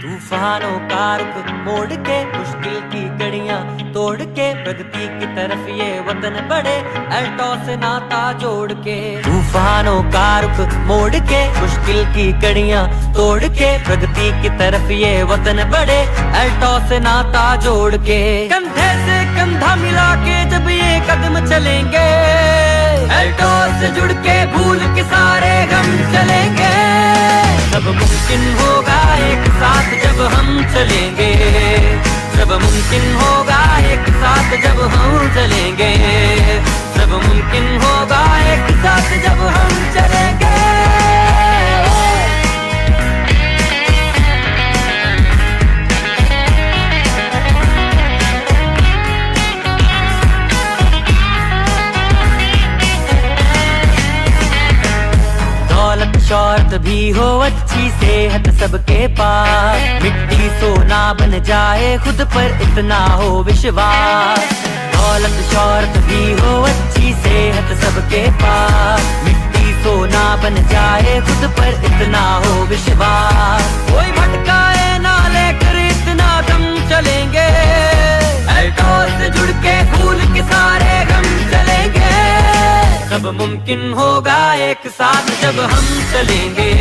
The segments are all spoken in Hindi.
तूफानों का रुख मोड़ के मुश्किल की कड़ियां तोड़ के प्रगति की तरफ ये वतन बढ़े अल्टो से नाता जोड़ के। तूफानों का रुख मोड़ के मुश्किल की कड़ियां तोड़ के प्रगति की तरफ ये वतन बढ़े अल्टो से नाता जोड़ के। कंधे से कंधा मिला के जब ये कदम चलेंगे अल्टो से जुड़ के भूल के सारे गम चलेंगे। सब मुमकिन होगा एक साथ जब हम चलेंगे, सब मुमकिन होगा एक साथ जब हम चलेंगे, सब मुमकिन होगा एक साथ जब हम चलेंगे। दौलत शौहरत भी हो अच्छी सेहत सबके पास, मिट्टी सोना बन जाए खुद पर इतना हो विश्वास। दौलत शौहरत भी हो अच्छी सेहत सबके पास, मिट्टी सोना बन जाए खुद पर इतना हो विश्वास। कोई भटकाए ना लेकर इतना दम चलेंगे, अल्टो से जुड़ के भूल के सारे गम चलेंगे। सब मुमकिन होगा एक साथ जब हम चलेंगे,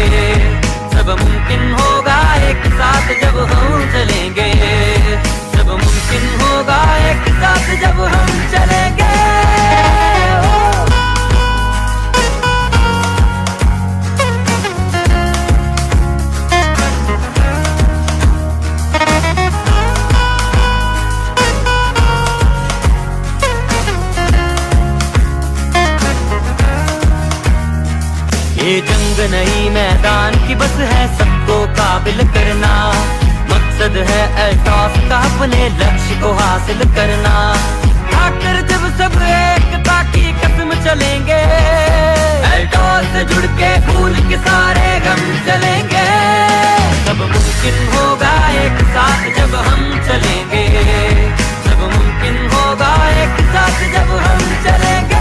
सब मुमकिन होगा एक साथ जब हम चलेंगे, सब मुमकिन होगा एक साथ जब हम चलेंगे। ये जंग नहीं मैदान की बस है सबको काबिल करना, मकसद है अल्टॉस का अपने लक्ष्य को हासिल करना। आकर जब सब एकता की कसम चलेंगे, अल्टॉस से जुड़ के भूल के सारे गम चलेंगे। सब मुमकिन होगा एक साथ जब हम चलेंगे, सब मुमकिन होगा एक साथ जब हम चलेंगे।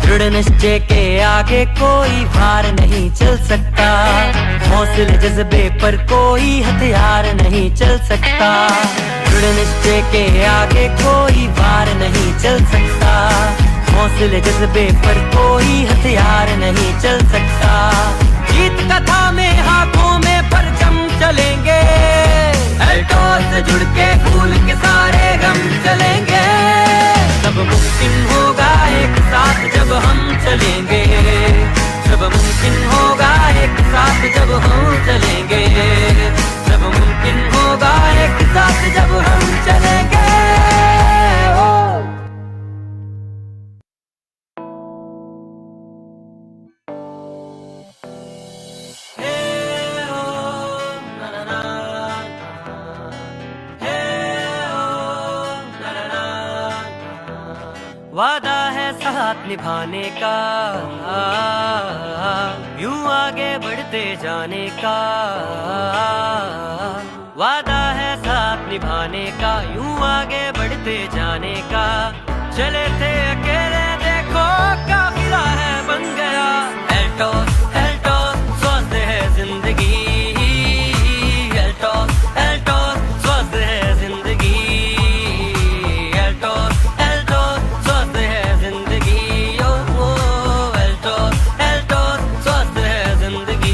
दृढ़ निश्चय के आगे कोई भार नहीं चल सकता, हौसले जज्बे पर कोई हथियार नहीं चल सकता। दृढ़ निश्चय के आगे कोई भार नहीं चल सकता, हौसले जज्बे पर कोई हथियार नहीं चल सकता। जीत कथा में हाथों में परचम चलेंगे, अल्टो से जुड़ के भूल के सारे गम चलेंगे। सब मुमकिन होगा एक साथ जब हम चलेंगे, सब मुमकिन होगा एक साथ जब हम चलेंगे, सब मुमकिन होगा एक साथ जब हम चलेंगे। वादा है साथ निभाने का, यूं आगे बढ़ते जाने का। वादा है साथ निभाने का, यूं आगे बढ़ते जाने का। चले थे अकेले देखो काफिला है बन गया। एल्टोस एल्टोस स्वस्थ है जिंदगी, एल्टोस एल्टोस स्वस्थ है जिंदगी, एल्टोस एल्टोस स्वस्थ है जिंदगी। ओ एल्टोस एल्टोस स्वस्थ है जिंदगी।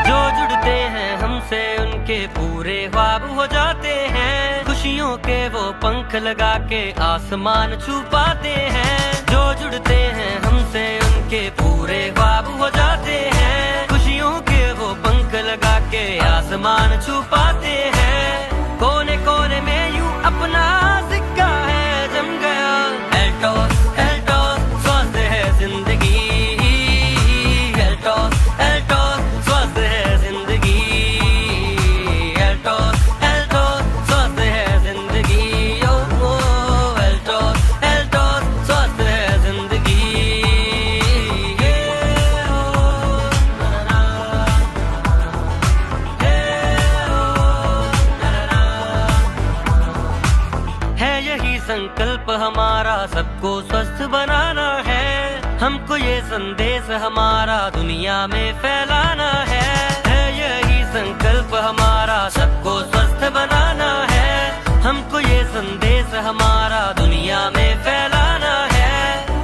जो जुड़ते हैं हमसे उनके पूरे ख्वाब हो जाते हैं, खुशियों के वो पंख लगा के आसमान छू पाते हैं। जो जुड़ते हैं हमसे उनके पूरे ख्वाब हो जाते हैं, खुशियों के वो पंख लगा के आसमान छू पाते हैं। कोने कोने में यूं अपना सिक्का है जम गया। एल्टोस एल्टोस स्वस्थ है जिंदगी, एल्टोस एल्टोस स्वस्थ है जिंदगी, एल्टोस एल्टोस स्वस्थ है जिंदगी। ओ एल्टोस एल्टोस स्वस्थ है जिंदगी। है यही संकल्प हमारा सबको स्वस्थ बनाना है, हमको ये संदेश हमारा दुनिया में फैलाना है। यही संकल्प हमारा सबको स्वस्थ बनाना है, हमको ये संदेश हमारा दुनिया में फैलाना है।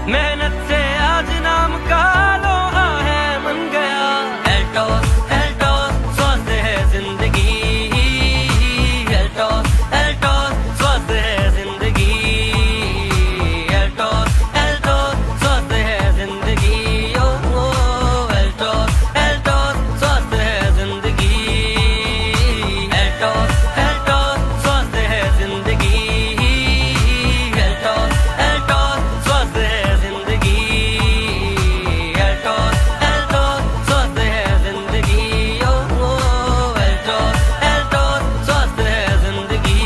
मेहनत से आज नाम का लोहा है बन गया। एल्टोस एल्टोस स्वस्थ है जिंदगी, एल्टोस एल्टोस स्वस्थ है जिंदगी, एल्टोस एल्टोस स्वस्थ है जिंदगी। ओ एल्टोस एल्टोस स्वस्थ है जिंदगी, एल्टोस एल्टोस स्वस्थ है जिंदगी, एल्टोस एल्टोस स्वस्थ है जिंदगी, एल्टोस एल्टोस स्वस्थ है जिंदगी। ओ एल्टोस एल्टोस स्वस्थ है जिंदगी।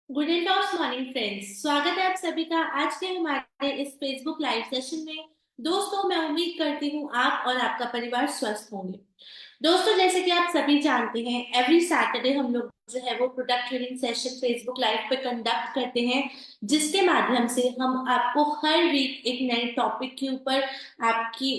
गुड एंड मॉर्निंग फ्रेंड्स, स्वागत है आप सभी का आज के हमारे इस फेसबुक लाइव सेशन में। दोस्तों, मैं उम्मीद करती हूँ आप और आपका परिवार स्वस्थ होंगे। दोस्तों, जैसे कि आप सभी जानते हैं, एवरी सैटरडे हम लोग जो है वो product training session Facebook live पे कंडक्ट करते हैं, जिसके माध्यम से हम आपको हर वीक एक नए टॉपिक के ऊपर आपकी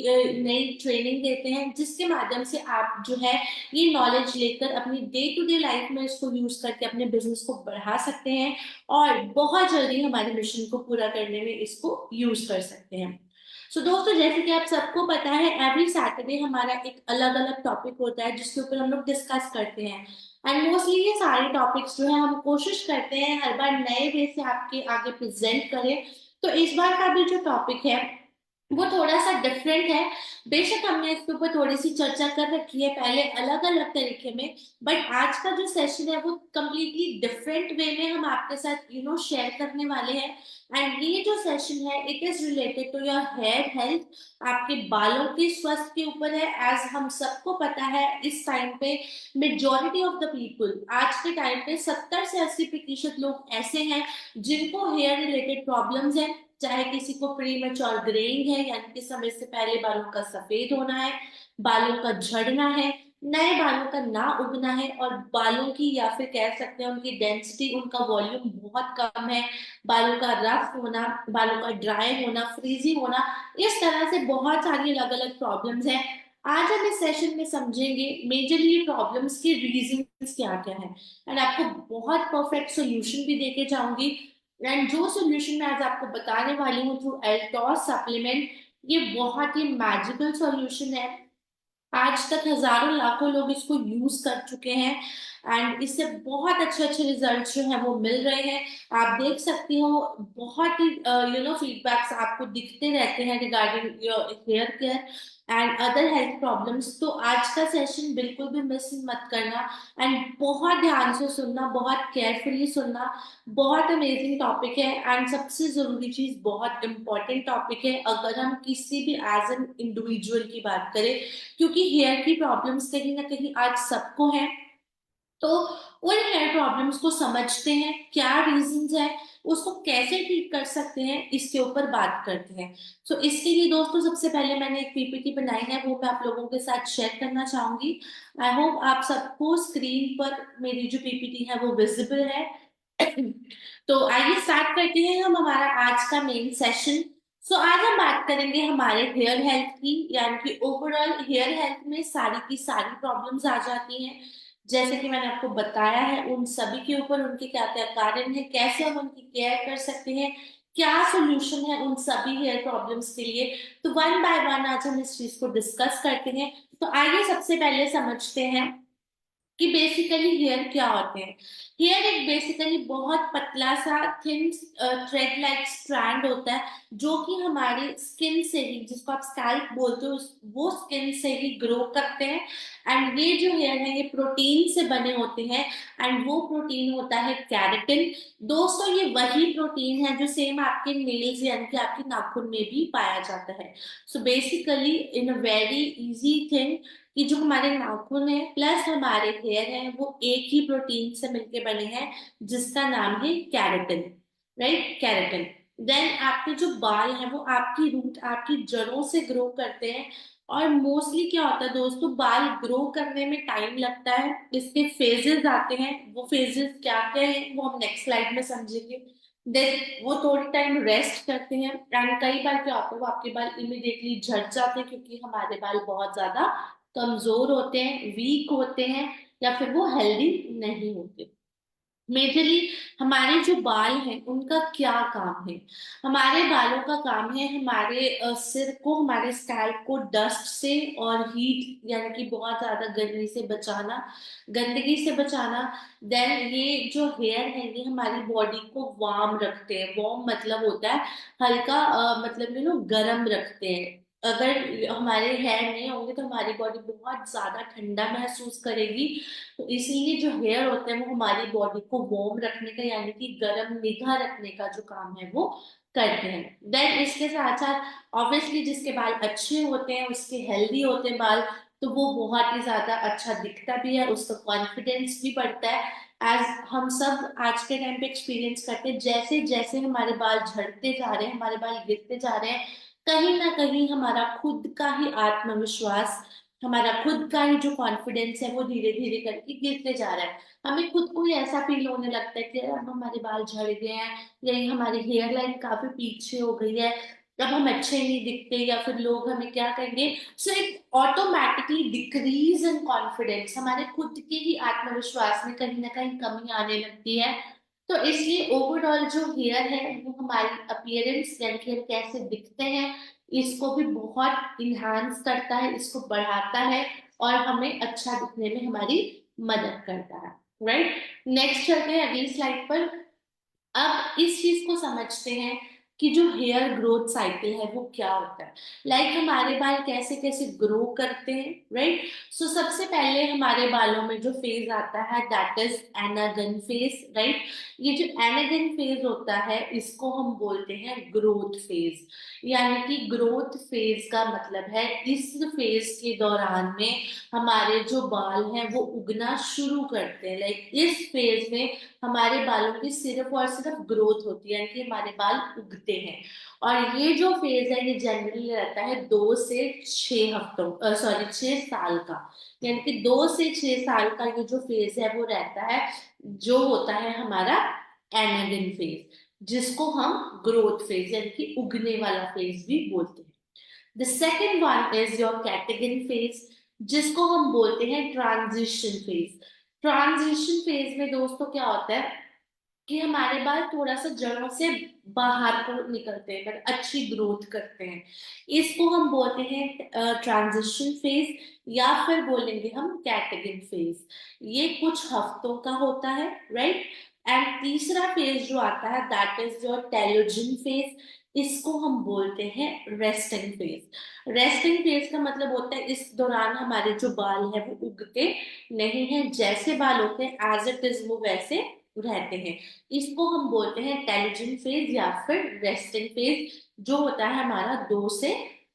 नई ट्रेनिंग देते हैं, जिसके माध्यम से आप जो है ये नॉलेज लेकर अपनी डे टू डे लाइफ में इसको यूज करके अपने बिजनेस को बढ़ा सकते हैं और बहुत जल्दी हमारे मिशन को पूरा करने में इसको यूज कर सकते हैं। सो दोस्तों, जैसे कि आप सबको पता है, एवरी सैटरडे हमारा एक अलग अलग टॉपिक होता है जिसके ऊपर हम लोग डिस्कस करते हैं। एंड मोस्टली ये सारे टॉपिक्स जो है हम कोशिश करते हैं हर बार नए वे से आपके आगे प्रेजेंट करें। तो इस बार का भी जो टॉपिक है वो थोड़ा सा डिफरेंट है। बेशक हमने इसके ऊपर थोड़ी सी चर्चा कर रखी है पहले अलग अलग तरीके में, बट आज का जो सेशन है वो कम्प्लीटली डिफरेंट वे में हम आपके साथ शेयर करने वाले हैं। एंड ये जो सेशन है it is related to your hair health, आपके बालों के स्वास्थ्य के ऊपर है। एज हम सबको पता है इस टाइम पे मेजोरिटी ऑफ द पीपल आज के टाइम पे 70 से 80% लोग ऐसे हैं जिनको हेयर रिलेटेड प्रॉब्लम्स हैं। चाहे किसी को प्री मैच्योर ग्रेइंग है यानी कि समय से पहले बालों का सफेद होना है, बालों का झड़ना है, नए बालों का ना उगना है, और बालों की या फिर कह सकते हैं उनकी डेंसिटी, उनका वॉल्यूम बहुत कम है, बालों का रफ होना, बालों का ड्राई होना, फ्रीजी होना, इस तरह से बहुत सारी अलग अलग प्रॉब्लम्स हैं। आज हम इस सेशन में समझेंगे मेजरली ये प्रॉब्लम्स के रीजंस क्या क्या है, एंड आपको बहुत परफेक्ट सोल्यूशन भी देके जाऊंगी। एंड जो सोल्यूशन मैं आज आपको बताने वाली हूँ थ्रू एल्टॉस सप्लीमेंट, ये बहुत ही मैजिकल सॉल्यूशन है। आज तक हजारों लाखों लोग इसको यूज कर चुके हैं एंड इससे बहुत अच्छे अच्छे रिजल्ट जो है वो मिल रहे हैं। आप देख सकती हो बहुत ही फीडबैक्स आपको दिखते रहते हैं regarding your hair care and other health problems. तो आज का सेशन बिल्कुल भी मिस मत करना एंड बहुत ध्यान से सुनना, बहुत केयरफुली सुनना। बहुत अमेजिंग टॉपिक है एंड सबसे जरूरी चीज बहुत इंपॉर्टेंट टॉपिक है अगर हम किसी भी एज एन इंडिविजुअल की बात करें, क्योंकि हेयर की प्रॉब्लम्स कहीं ना कहीं आज सबको है। तो उन हेयर प्रॉब्लम्स को समझते हैं क्या रीजंस है, उसको कैसे ठीक कर सकते हैं, इसके ऊपर बात करते हैं। तो इसके लिए दोस्तों सबसे पहले मैंने एक पीपीटी बनाई है, वो मैं आप लोगों के साथ शेयर करना चाहूंगी। आई होप आप सबको स्क्रीन पर मेरी जो पीपीटी है वो विजिबल है। तो आइए स्टार्ट करते हैं हम हमारा आज का मेन सेशन। सो आज हम बात करेंगे हमारे हेयर हेल्थ की, यानी कि ओवरऑल हेयर हेल्थ में सारी की सारी प्रॉब्लम्स आ जाती हैं। जैसे कि मैंने आपको बताया है उन सभी के ऊपर उनके क्या क्या कारण है, कैसे हम उनकी केयर कर सकते हैं, क्या सोल्यूशन है उन सभी हेयर प्रॉब्लम्स के लिए। तो वन बाय वन आज हम इस चीज को डिस्कस करते हैं। तो आइए सबसे पहले समझते हैं कि बेसिकली हेयर क्या होते हैं। हेयर एक बेसिकली बहुत पतला सा थिन थ्रेड लाइक स्ट्रैंड होता है जो कि हमारी स्किन से ही, जिसको आप स्कैल्प बोलते हो, वो स्किन से ही ग्रो करते हैं। एंड ये जो हेयर है ये प्रोटीन से बने होते हैं एंड वो प्रोटीन होता है कैरेटिन। दोस्तों ये वही प्रोटीन है जो सेम आपके नेल्स यानी कि आपके नाखून में भी पाया जाता है। So basically in a very easy thing कि जो हमारे नाखून है प्लस हमारे हेयर है वो एक ही प्रोटीन से मिलके बने हैं जिसका नाम है कैरेटिन। Right, keratin. देन आपके जो बाल हैं वो आपकी रूट, आपकी जड़ों से ग्रो करते हैं। और मोस्टली क्या होता है दोस्तों, बाल ग्रो करने में टाइम लगता है, इसके फेजेस आते हैं। वो फेजेस क्या क्या है वो हम नेक्स्ट स्लाइड में समझेंगे। देन वो थोड़ी टाइम रेस्ट करते हैं एंड कई बार क्या होता है वो आपके बाल इमिडिएटली झड़ जाते हैं क्योंकि हमारे बाल बहुत ज्यादा कमजोर होते हैं, वीक होते हैं, या फिर वो हेल्दी नहीं होते। मेजरली हमारे जो बाल हैं उनका क्या काम है। हमारे बालों का काम है हमारे सिर को, हमारे स्कैल्प को डस्ट से और हीट यानी कि बहुत ज्यादा गर्मी से बचाना, गंदगी से बचाना। देन ये जो हेयर है ये हमारी बॉडी को वार्म रखते हैं। वार्म मतलब होता है हल्का मतलब गर्म रखते हैं। अगर हमारे हेयर नहीं होंगे तो हमारी बॉडी बहुत ज्यादा ठंडा महसूस करेगी। तो इसीलिए जो हेयर होते हैं वो हमारी बॉडी को वार्म रखने का यानी कि गर्म निगाह रखने का जो काम है वो करते हैं। देन इसके साथ साथ ऑब्वियसली जिसके बाल अच्छे होते हैं, उसके हेल्दी होते हैं बाल, तो वो बहुत ही ज्यादा अच्छा दिखता भी है, उसका कॉन्फिडेंस भी बढ़ता है। एज हम सब आज के टाइम पे एक्सपीरियंस करते हैं, जैसे जैसे हमारे बाल झड़ते जा रहे हैं, हमारे बाल गिरते जा रहे हैं, कहीं ना कहीं हमारा खुद का ही आत्मविश्वास, हमारा खुद का ही जो कॉन्फिडेंस है वो धीरे धीरे करके गिरते जा रहा है। हमें खुद को ही ऐसा फील होने लगता है कि यार अब हमारे बाल झड़ गए हैं, या हमारी हेयर लाइन काफी पीछे हो गई है, अब हम अच्छे नहीं दिखते, या फिर लोग हमें क्या कहेंगे। सो एक ऑटोमेटिकली डिक्रीज इन कॉन्फिडेंस, हमारे खुद के ही आत्मविश्वास में कहीं ना कहीं कमी आने लगती है। तो इसलिए ओवरऑल जो हेयर है वो हमारी अपीयरेंस यानी कि हम कैसे दिखते हैं इसको भी बहुत इन्हांस करता है, इसको बढ़ाता है और हमें अच्छा दिखने में हमारी मदद करता है। राइट, नेक्स्ट चलते हैं अगली स्लाइड पर। अब इस चीज को समझते हैं कि जो हेयर ग्रोथ साइकिल है वो क्या होता है। हमारे बाल कैसे कैसे ग्रो करते हैं, राइट। सो सबसे पहले हमारे बालों में जो फेज आता है दैट इज एनागन फेज, राइट। ये जो एनागन फेज होता है इसको हम बोलते हैं ग्रोथ फेज। यानी कि ग्रोथ फेज का मतलब है इस फेज के दौरान में हमारे जो बाल हैं वो उगना शुरू करते हैं। इस फेज में हमारे बालों की सिर्फ और सिर्फ ग्रोथ होती है, यानी कि हमारे बाल उगते हैं। और ये जो फेज है ये जनरली रहता है 2 से 6 हफ्तों, सॉरी 6 साल का। यानी कि 2 से 6 साल का ये जो फेज है वो रहता है, जो होता है हमारा एनागिन फेज, जिसको हम ग्रोथ फेज यानी कि उगने वाला फेज भी बोलते हैं। The second one is your catagen phase, जिसको हम बोलते हैं ट्रांजिशन फेज। ट्रांजिशन फेज में दोस्तों क्या होता है कि हमारे बाल थोड़ा सा जड़ों से बाहर को निकलते हैं पर अच्छी ग्रोथ करते हैं। इसको हम बोलते हैं ट्रांजिशन फेज, या फिर बोलेंगे हम कैटेगिन फेज। ये कुछ हफ्तों का होता है, राइट। एंड तीसरा फेज जो आता है that is your telogen phase. इसको हम बोलते हैं रेस्टिंग फेज। रेस्टिंग फेज का मतलब होता है इस दौरान हमारे जो बाल है वो उगते नहीं है, जैसे बाल होते हैं एज इट इज वो वैसे रहते हैं। इसको हम बोलते हैं टेलिजन फेज या फिर रेस्टिंग फेज, जो होता है हमारा 2 से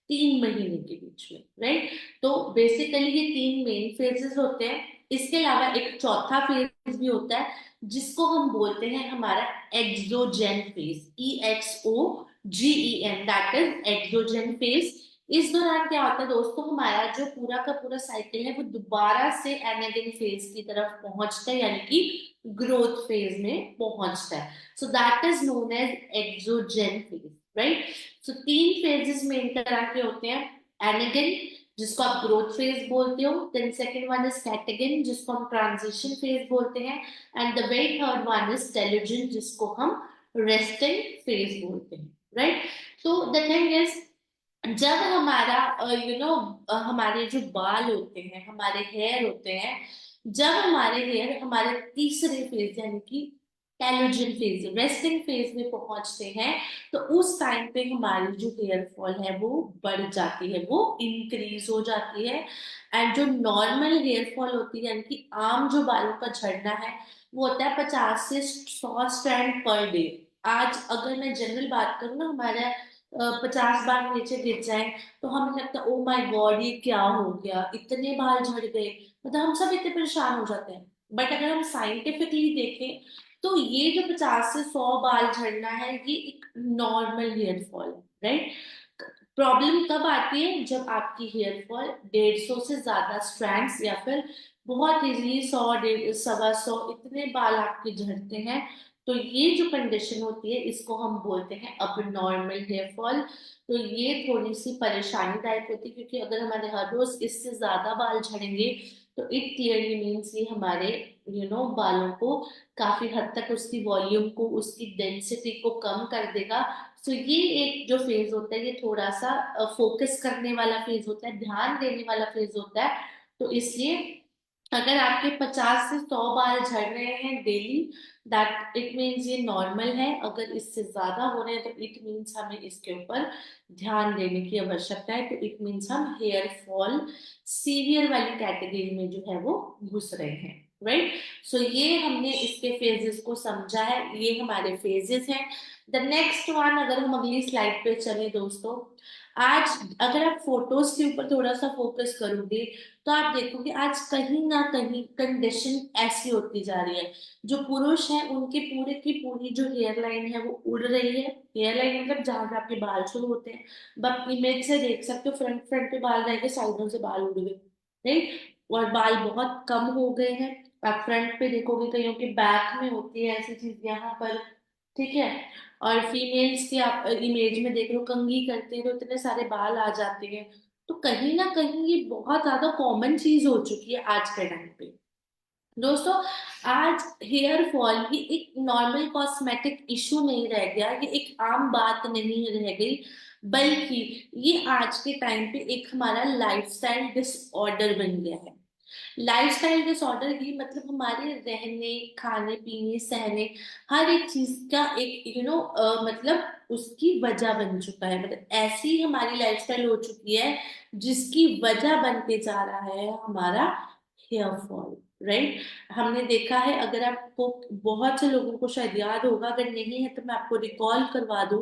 3 महीने के बीच में, राइट। तो बेसिकली ये 3 मेन फेजेस होते हैं। इसके अलावा एक चौथा फेज भी होता है जिसको हम बोलते हैं हमारा exogen phase, EXOGEN, that is exogen phase. इस दौरान क्या होता है दोस्तों, हमारा जो पूरा का पूरा साइकिल है वो दोबारा से एनागिन फेज की तरफ पहुंचता है, यानी कि ग्रोथ फेज में पहुंचता है। So that is known as exogen phase, right. So 3 phases main तरह के होते हैं। एनागिन, जिसको आप ग्रोथ फेज बोलते हो, देन सेकंड वन इज कैटेगिन, जिसको हम ट्रांजिशन फेज बोलते हैं, and the very third one is telogen, जिसको हम रेस्टिंग फेज बोलते हैं, राइट। तो द थिंग इज, जब हमारा हमारे जो बाल होते हैं, हमारे हेयर होते हैं, जब हमारे हेयर हमारे तीसरे फेज यानी कि टेलोजन फेज, रेस्टिंग फेज में पहुंचते हैं, तो उस टाइम पे हमारी जो हेयर फॉल है वो बढ़ जाती है, वो इंक्रीज हो जाती है। एंड जो नॉर्मल हेयर फॉल होती है यानी कि आम जो बालों का झड़ना है वो होता है 50 से 100 स्ट्रैंड पर डे। आज अगर मैं जनरल बात करूँ ना, हमारा 50 बार नीचे गिर जाए तो हमें लगता है ओ माय गॉड ये क्या हो गया, इतने बाल झड़ गए, मतलब हम सब इतने परेशान हो जाते हैं। बट अगर हम साइंटिफिकली देखें तो ये जो 50 से 100 बाल झड़ना है ये एक नॉर्मल हेयर फॉल है, राइट। प्रॉब्लम कब आती है, जब आपकी हेयर फॉल 150 से ज्यादा स्ट्रैंड्स या फिर बहुत इजीली 100, 150, 125 इतने बाल आपके झड़ते हैं। तो ये जो कंडीशन होती है इसको हम बोलते हैं अब नॉर्मल हेयर फॉल। तो ये थोड़ी सी परेशानीदायक होती है, क्योंकि अगर हमारे हर रोज इससे ज्यादा बाल झड़ेंगे तो इट क्लियरली मीन्स ये हमारे बालों को काफी हद तक उसकी वॉल्यूम को, उसकी डेंसिटी को कम कर देगा। सो ये एक जो फेज होता है ये थोड़ा सा फोकस करने वाला फेज होता है, ध्यान देने वाला फेज होता है। तो इसलिए अगर आपके 50 से 100 बाल झड़ रहे हैं डेली, दैट इट मीन्स ये नॉर्मल है। अगर इससे ज्यादा हो रहे हैं तो इट मीन्स हमें इसके ऊपर ध्यान देने की आवश्यकता है। तो इट मीन्स हम हेयर फॉल सीवियर वाली कैटेगरी में जो है वो घुस रहे हैं, राइट। सो ये हमने इसके फेजेस को समझा है, ये हमारे फेजेस हैं। द नेक्स्ट वन, अगर हम अगली स्लाइड पे चले दोस्तों, आज अगर आप फोटोज के ऊपर थोड़ा सा फोकस करोगे तो आप देखोगे आज कहीं ना कहीं कंडीशन ऐसी होती जा रही है, जो पुरुष हैं उनके पूरे की पूरी जो हेयर लाइन है वो उड़ रही है। हेयर लाइन मतलब जहां से आपके बाल शुरू होते हैं, आप इमेज से देख सकते हो, फ्रंट फ्रंट पे बाल रहेंगे, साइडों से बाल उड़ गए, राइट। और बाल बहुत कम हो गए हैं। आप फ्रंट पे देखोगे कईयों के बैक में होती है ऐसी चीज यहाँ पर, ठीक है। और फीमेल्स की आप इमेज में देख लो, कंघी करते हैं तो इतने सारे बाल आ जाते हैं। तो कहीं ना कहीं ये बहुत ज्यादा कॉमन चीज हो चुकी है आज के टाइम पे दोस्तों। आज हेयर फॉल ये एक नॉर्मल कॉस्मेटिक इशू नहीं रह गया, ये एक आम बात नहीं रह गई, बल्कि ये आज के टाइम पे एक हमारा लाइफस्टाइल डिसऑर्डर बन गया है। लाइफस्टाइल डिसऑर्डर ही मतलब हमारे रहने, खाने पीने, सहने, हर एक चीज का एक मतलब उसकी वजह बन चुका है। मतलब ऐसी हमारी लाइफस्टाइल हो चुकी है जिसकी वजह बनते जा रहा है हमारा हेयर फॉल। राइट। हमने देखा है, अगर आपको, बहुत से लोगों को शायद याद होगा, अगर नहीं है तो मैं आपको रिकॉल करवा दूं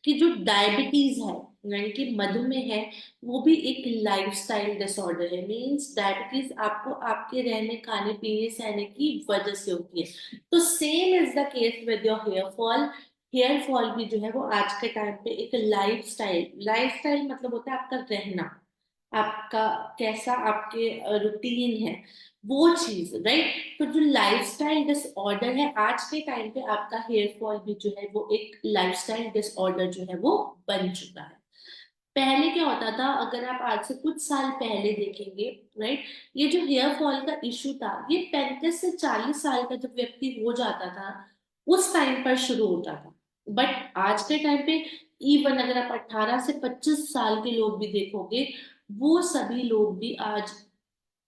कि जो डायबिटीज है, यानी कि मधुमेह है, वो भी एक लाइफस्टाइल डिसऑर्डर है। मींस डायबिटीज आपको आपके रहने, खाने पीने, सहने की वजह से होती है। तो same is the case with your hair fall. Hair fall भी जो है वो आज के टाइम पे एक लाइफस्टाइल, लाइफस्टाइल मतलब होता है आपका रहना, आपका कैसा, आपके रूटीन है, वो चीज। राइट। तो जो लाइफस्टाइल डिसऑर्डर है आज के टाइम पे, आपका हेयर फॉल भी जो है वो एक लाइफस्टाइल डिसऑर्डर जो है वो बन चुका है। पहले क्या होता था, अगर आप आज से कुछ साल पहले देखेंगे, राइट, ये जो हेयर फॉल का इशू था ये 35 से 40 साल का जब व्यक्ति हो जाता था उस टाइम पर शुरू होता था। बट आज के टाइम पे इवन अगर आप 18 से 25 साल के लोग भी देखोगे, वो सभी लोग भी आज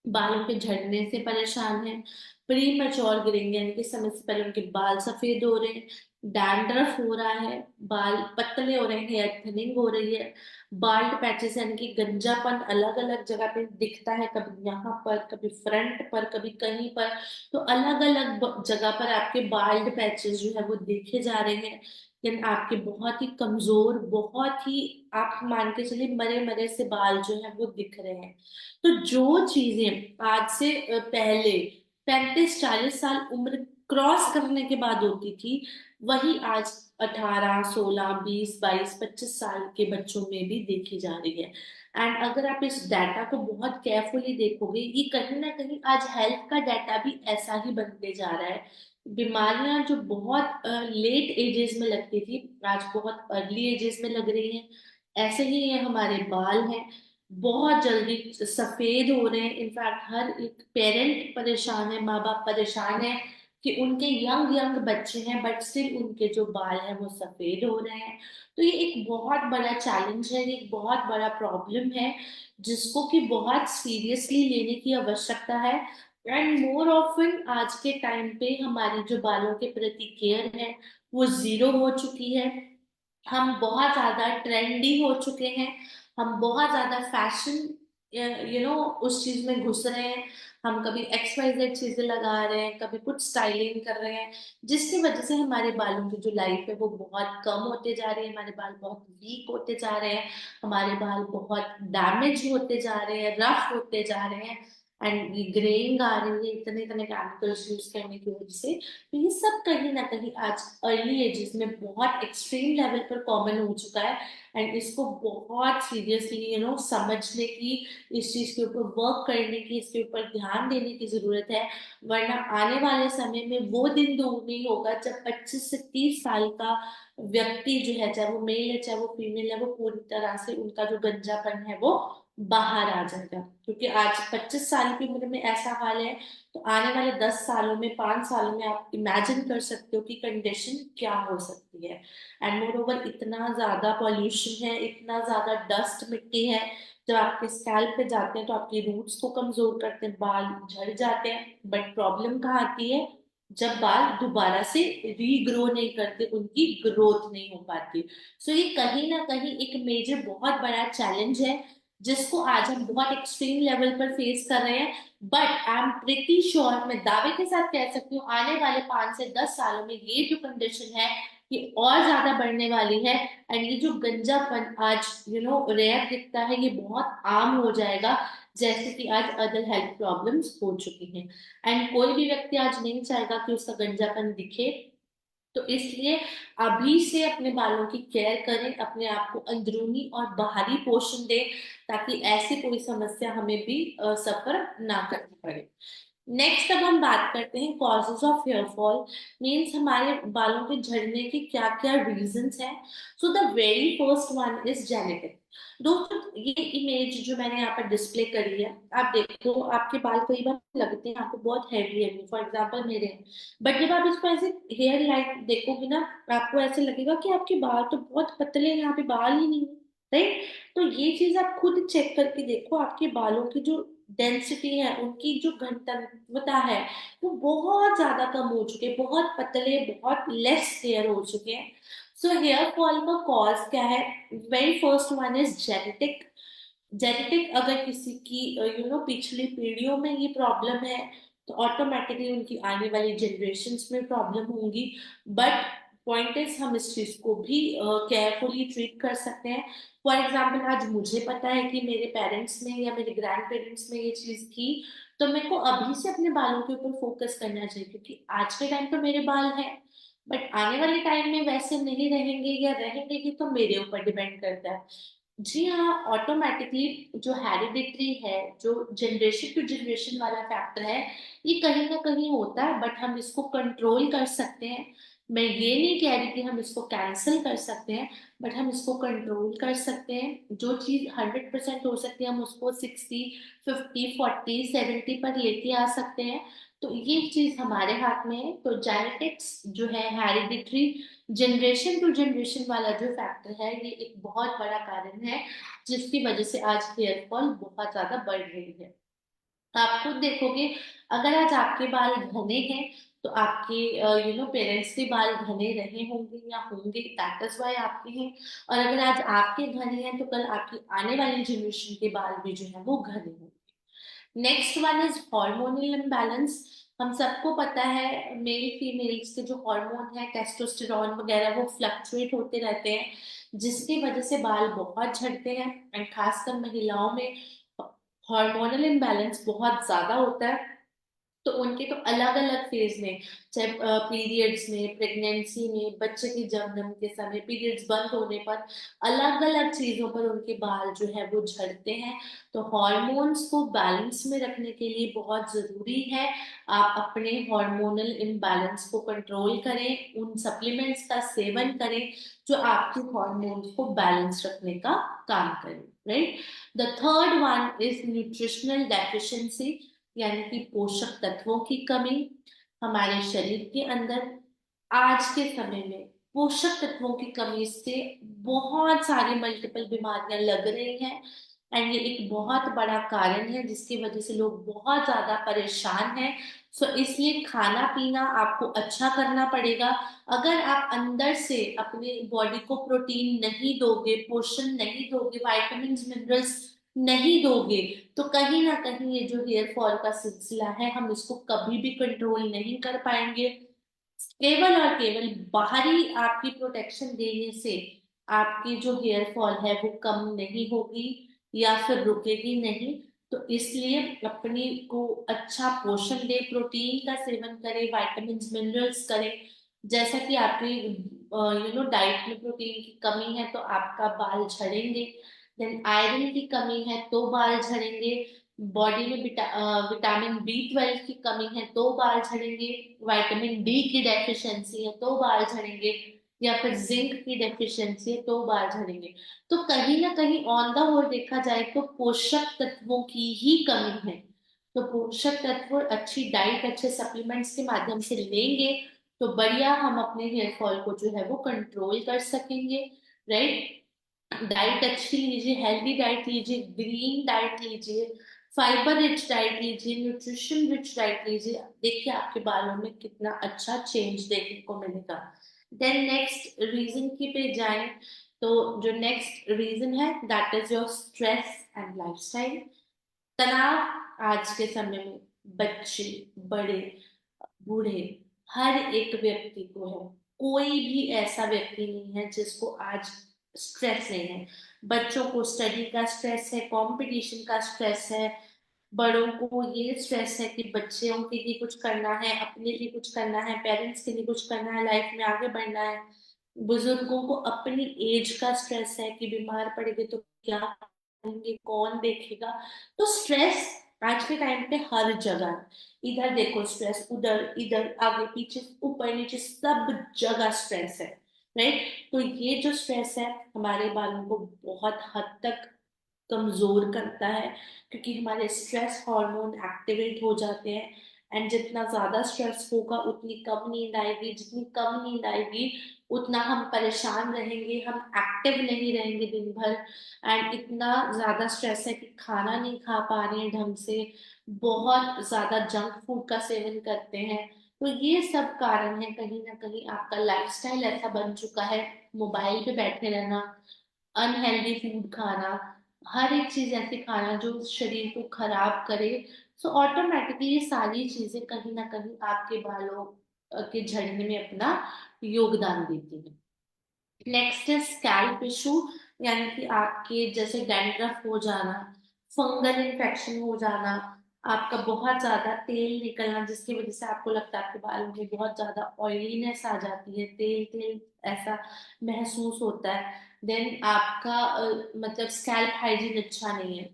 बालों के झड़ने से परेशान है, प्री मैच्योर ग्रेइंग यानी कि समय से पहले उनके बाल सफेद हो रहे हैं, डैंड्रफ हो रहा है, बाल पतले हो रहे हैं, हेयर थिनिंग हो रही है, बाल्ड पैचेस यानी कि गंजापन अलग अलग जगह पे दिखता है, कभी यहाँ पर, कभी फ्रंट पर, कभी कहीं पर। तो अलग अलग जगह पर आपके बाल्ड पैचेस जो है वो देखे जा रहे हैं। लेकिन आपके बहुत ही कमजोर, बहुत ही, आप मान के चलिए मरे मरे से बाल जो है वो दिख रहे हैं। तो जो चीजें आज से पहले 35 40 साल उम्र क्रॉस करने के बाद होती थी, वही आज 18 16 20 22 25 साल के बच्चों में भी देखी जा रही है। एंड अगर आप इस डाटा को बहुत केयरफुली देखोगे, ये कहीं ना कहीं आज हेल्थ का डाटा भी ऐसा ही बनते जा रहा है। बीमारियां जो बहुत लेट एजेस में लगती थी, आज बहुत अर्ली एजेस में लग रही हैं। ऐसे ही ये हमारे बाल हैं, बहुत जल्दी सफेद हो रहे हैं। इनफैक्ट हर एक पेरेंट परेशान है, माँ बाप परेशान है कि उनके यंग यंग बच्चे हैं बट स्टिल उनके जो बाल हैं वो सफेद हो रहे हैं। तो ये एक बहुत बड़ा चैलेंज है, ये एक बहुत बड़ा प्रॉब्लम है जिसको कि बहुत सीरियसली लेने की आवश्यकता है। एंड मोर ऑफन आज के टाइम पे हमारी जो बालों के प्रति केयर है वो जीरो हो चुकी है। हम बहुत ज्यादा ट्रेंडी हो चुके हैं, हम बहुत ज्यादा फैशन उस चीज में घुस रहे हैं। हम कभी एक्स वाई जेड चीजें लगा रहे हैं, कभी कुछ स्टाइलिंग कर रहे हैं, जिसकी वजह से हमारे बालों की जो लाइफ है वो बहुत कम होते जा रही है, हमारे बाल बहुत वीक होते जा रहे हैं, हमारे बाल बहुत डैमेज होते जा रहे हैं, रफ होते जा रहे हैं, एंड ग्रेइंग आ रही है इतने इतने केमिकल्स यूज करने की वजह से। तो ये सब कहीं ना कहीं आज अर्ली एजेस में बहुत एक्सट्रीम लेवल पर कॉमन हो चुका है। एंड इसको बहुत सीरियसली समझने की, इस चीज के ऊपर वर्क करने की, इसके ऊपर ध्यान देने की जरूरत है। वरना आने वाले समय में वो दिन दूर नहीं होगा जब 25 से 30 साल का व्यक्ति जो है, चाहे वो मेल है चाहे वो फीमेल है, वो पूरी तरह से उनका जो गंजापन है वो बाहर आ जाएगा। क्योंकि आज 25 साल की उम्र में ऐसा हाल है, तो आने वाले 10 सालों में, 5 सालों में आप इमेजिन कर सकते हो कि कंडीशन क्या हो सकती है। एंड मोर ओवर इतना ज्यादा पॉल्यूशन है, इतना ज्यादा डस्ट मिट्टी है, जब आपके स्कैल्प पे जाते हैं तो आपकी रूट्स को कमजोर करते हैं, बाल झड़ जाते हैं। बट प्रॉब्लम कहाँ आती है, जब बाल दोबारा से रीग्रो नहीं करते, उनकी ग्रोथ नहीं हो पाती। सो ये कहीं ना कहीं एक मेजर बहुत बड़ा चैलेंज है जिसको आज हम बहुत एक्सट्रीम लेवल पर फेस कर रहे हैं। But I am pretty sure, मैं दावे के साथ कह सकती हूँ, आने वाले 5 से 10 सालों में ये जो कंडीशन है ये और ज्यादा बढ़ने वाली है। एंड ये जो गंजापन आज रेयर दिखता है, ये बहुत आम हो जाएगा, जैसे कि आज अदर हेल्थ प्रॉब्लम्स हो चुकी हैं। एंड कोई भी व्यक्ति आज नहीं चाहेगा कि उसका गंजापन दिखे। तो इसलिए अभी से अपने बालों की केयर करें, अपने आप को अंदरूनी और बाहरी पोषण दें, ताकि ऐसी कोई समस्या हमें भी सफर ना करनी पड़े। नेक्स्ट अब हम बात करते हैं causes of hair fall. Means हमारे बालों के झड़ने के क्या क्या रीजंस हैं। So the very first one is genetic. दोस्तों, ये इमेज जो मैंने यहाँ पर डिस्प्ले करी है, आप देखो आपके बाल कई बार लगते हैं आपको बहुत हैवी हैवी, फॉर एग्जांपल मेरे हैं। बट जब आप इसको ऐसे हेयर लाइट देखोगे ना, आपको ऐसे लगेगा कि आपके बाल तो बहुत पतले हैं, यहाँ पे बाल ही नहीं है। राइट। तो ये चीज आप खुद चेक करके देखो, आपके बालों की जो डेंसिटी है, उनकी जो घनत्वता है वो बहुत ज्यादा कम हो चुके हैं, बहुत पतले, बहुत लेस हेयर हो चुके हैं। सो हेयर फॉल का कॉज क्या है? Very first one is genetic. Genetic अगर किसी की पिछली पीढ़ियों में ये प्रॉब्लम है तो ऑटोमेटिकली उनकी आने वाली जनरेशन्स में प्रॉब्लम होंगी। बट पॉइंट इज हम इस चीज को भी केयरफुली ट्रीट कर सकते हैं। फॉर एग्जाम्पल आज मुझे पता है कि मेरे पेरेंट्स में या मेरे ग्रैंड पेरेंट्स में ये चीज थी, तो मेरे को अभी से अपने बालों के ऊपर फोकस करना चाहिए, क्योंकि आज के टाइम पे मेरे बाल हैं, बट आने वाले टाइम में वैसे नहीं रहेंगे या रहेंगे कि तो मेरे ऊपर डिपेंड करता है। जी हाँ, ऑटोमेटिकली जो हेरिडिटरी है, जो जनरेशन टू जनरेशन वाला फैक्टर है, ये कहीं ना कहीं होता है, बट हम इसको कंट्रोल कर सकते हैं। मैं ये नहीं कह रही कि हम इसको कैंसिल कर सकते हैं, बट हम इसको कंट्रोल कर सकते हैं। जो चीज 100% हो सकती है हम उसको 60, 50, 40, 70 पर लेके आ सकते हैं। तो ये चीज हमारे हाथ में है। तो जेनेटिक्स जो है, हेरिडिटरी, जनरेशन टू जनरेशन वाला जो फैक्टर है, ये एक बहुत बड़ा कारण है जिसकी वजह से आज हेयर फॉल बहुत ज्यादा बढ़ रही है। आप खुद देखोगे, अगर आज आपके बाल घने हैं तो आपके पेरेंट्स के बाल घने रहे होंगे या होंगे, दैट इज वाई आपके हैं। और अगर आज आपके घने हैं तो कल आपकी आने वाली जनरेशन के बाल भी जो है वो घने होंगे। Next one is hormonal imbalance. हम सबको पता है मेल फीमेल्स के जो हार्मोन है, टेस्टोस्टेरॉन वगैरह, वो फ्लक्चुएट होते रहते हैं, जिसकी वजह से बाल बहुत झड़ते हैं। एंड खासकर महिलाओं में हार्मोनल इम्बैलेंस बहुत ज्यादा होता है। तो उनके तो अलग अलग फेज में, चाहे पीरियड्स में, प्रेगनेंसी में, बच्चे के जन्म के समय, पीरियड्स बंद होने पर, अलग अलग चीजों पर उनके बाल जो है वो झड़ते हैं। तो हॉर्मोन्स को बैलेंस में रखने के लिए बहुत जरूरी है आप अपने हार्मोनल इम्बैलेंस को कंट्रोल करें, उन सप्लीमेंट्स का सेवन करें जो आपके हार्मोन्स को बैलेंस रखने का काम करें। Right. The third one is nutritional deficiency, यानी कि पोषक तत्वों की कमी हमारे शरीर के अंदर। आज के समय में पोषक तत्वों की कमी से बहुत सारी मल्टीपल बीमारियां लग रही हैं। एंड ये एक बहुत बड़ा कारण है जिसकी वजह से लोग बहुत ज्यादा परेशान हैं। सो इसलिए खाना पीना आपको अच्छा करना पड़ेगा। अगर आप अंदर से अपने बॉडी को प्रोटीन नहीं दोगे, पोषण नहीं दोगे, विटामिन मिनरल्स नहीं दोगे, तो कहीं ना कहीं ये जो हेयर फॉल का सिलसिला है हम इसको कभी भी कंट्रोल नहीं कर पाएंगे। केवल और केवल बाहरी आपकी प्रोटेक्शन देने से आपकी जो हेयर फॉल है वो कम नहीं होगी या फिर रुकेगी नहीं। तो इसलिए अपनी को अच्छा पोषण दे, प्रोटीन का सेवन करें, विटामिन मिनरल्स करें। जैसा कि आपकी डाइट में प्रोटीन की कमी है तो आपका बाल झड़ेंगे। देन आयरन की कमी है तो बाल झड़ेंगे। बॉडी में विटामिन B12 की कमी है तो बाल झड़ेंगे। विटामिन डी की डेफिशिएंसी है तो बाल झड़ेंगे। या फिर जिंक की डेफिशिएंसी है तो बाल झड़ेंगे। तो कहीं ना कहीं ऑन द होल देखा जाए तो पोषक तत्वों की ही कमी है। तो पोषक तत्व अच्छी डाइट, अच्छे सप्लीमेंट्स के माध्यम से लेंगे तो बढ़िया हम अपने हेयर फॉल को जो है वो कंट्रोल कर सकेंगे। राइट। डाइट अच्छी लीजिए, हेल्दी डाइट लीजिए, ग्रीन डाइट लीजिए, फाइबर रिच डाइट लीजिए, न्यूट्रिशन रिच डाइट लीजिए। देखिए आपके बालों में कितना अच्छा चेंज देखने को मिलेगा। देन नेक्स्ट रीजन की पे जाएं तो जो नेक्स्ट रीजन है that is your stress and lifestyle. तनाव आज के समय में बच्चे, बड़े, बूढ़े, हर एक व्यक्ति को है। कोई भी ऐसा व्यक्ति नहीं है जिसको आज स्ट्रेस नहीं है। बच्चों को स्टडी का स्ट्रेस है, कंपटीशन का स्ट्रेस है, बड़ों को ये स्ट्रेस है कि बच्चों के लिए कुछ करना है, अपने लिए कुछ करना है, पेरेंट्स के लिए कुछ करना है, लाइफ में आगे बढ़ना है। बुजुर्गों को अपनी एज का स्ट्रेस है कि बीमार पड़ेंगे तो क्या करेंगे, कौन देखेगा। तो स्ट्रेस आज के टाइम पे हर जगह है। इधर देखो स्ट्रेस, उधर, इधर, आगे पीछे, ऊपर नीचे, सब जगह स्ट्रेस है। राइट। तो ये जो स्ट्रेस है हमारे बालों को बहुत हद तक कमजोर करता है, क्योंकि हमारे स्ट्रेस हार्मोन एक्टिवेट हो जाते हैं। एंड जितना ज्यादा स्ट्रेस होगा उतनी कम नींद आएगी, जितनी कम नींद आएगी उतना हम परेशान रहेंगे, हम एक्टिव नहीं रहेंगे दिन भर। एंड इतना ज्यादा स्ट्रेस है कि खाना नहीं खा पा रहे हैं ढंग से, बहुत ज्यादा जंक फूड का सेवन करते हैं। तो ये सब कारण है, कहीं ना कहीं आपका लाइफस्टाइल ऐसा बन चुका है, मोबाइल पे बैठे रहना, अनहेल्दी फूड खाना, हर एक चीज ऐसी खाना जो शरीर को खराब करे। सो ऑटोमेटिकली ये सारी चीजें कहीं ना कहीं आपके बालों के झड़ने में अपना योगदान देती है। नेक्स्ट है स्कैल्प इशू, यानी कि आपके जैसे डैंड्रफ हो जाना, फंगल इन्फेक्शन हो जाना, आपका बहुत ज्यादा तेल निकलना जिसकी वजह से आपको लगता है आपके बालों में बहुत ज्यादा ऑयलीनेस आ जाती है, तेल तेल ऐसा महसूस होता है। देन आपका मतलब स्कैल्प हाइजीन अच्छा नहीं है।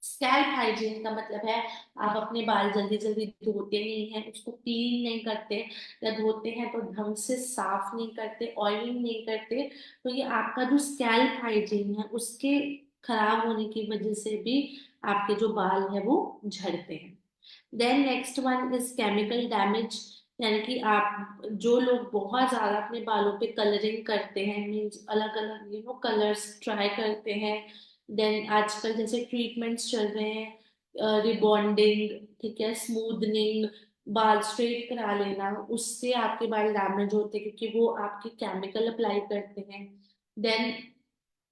स्कैल्प हाइजीन का मतलब है आप अपने बाल जल्दी जल्दी धोते नहीं हैं, उसको क्लीन नहीं करते, या धोते हैं तो ढंग से साफ नहीं करते, ऑयलिंग नहीं करते। तो ये आपका जो स्कैल्प हाइजीन है उसके खराब होने की वजह से भी आपके जो बाल है वो झड़ते हैं। Then next one is chemical damage, यानी कि आप जो लोग बहुत ज्यादा अपने बालों पे कलरिंग करते हैं, मीन्स अलग अलग कलर्स ट्राई करते हैं। देन आजकल जैसे ट्रीटमेंट्स चल रहे हैं, रिबॉन्डिंग, ठीक है, स्मूदनिंग, बाल स्ट्रेट करा लेना, उससे आपके बाल डैमेज होते हैं क्योंकि वो आपके केमिकल अप्लाई करते हैं। देन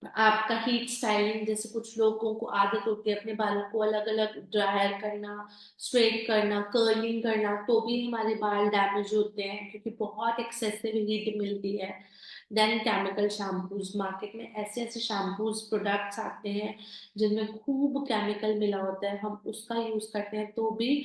आपका हीट स्टाइलिंग, जैसे कुछ लोगों को आदत होती है अपने बालों को अलग अलग ड्रायर करना, स्ट्रेट करना, कर्लिंग करना, तो भी हमारे बाल डैमेज होते हैं क्योंकि बहुत एक्सेसिव हीट मिलती है। देन केमिकल शैम्पूज, मार्केट में ऐसे ऐसे शैम्पूज प्रोडक्ट्स आते हैं जिनमें खूब केमिकल मिला होता है, हम उसका यूज करते हैं तो भी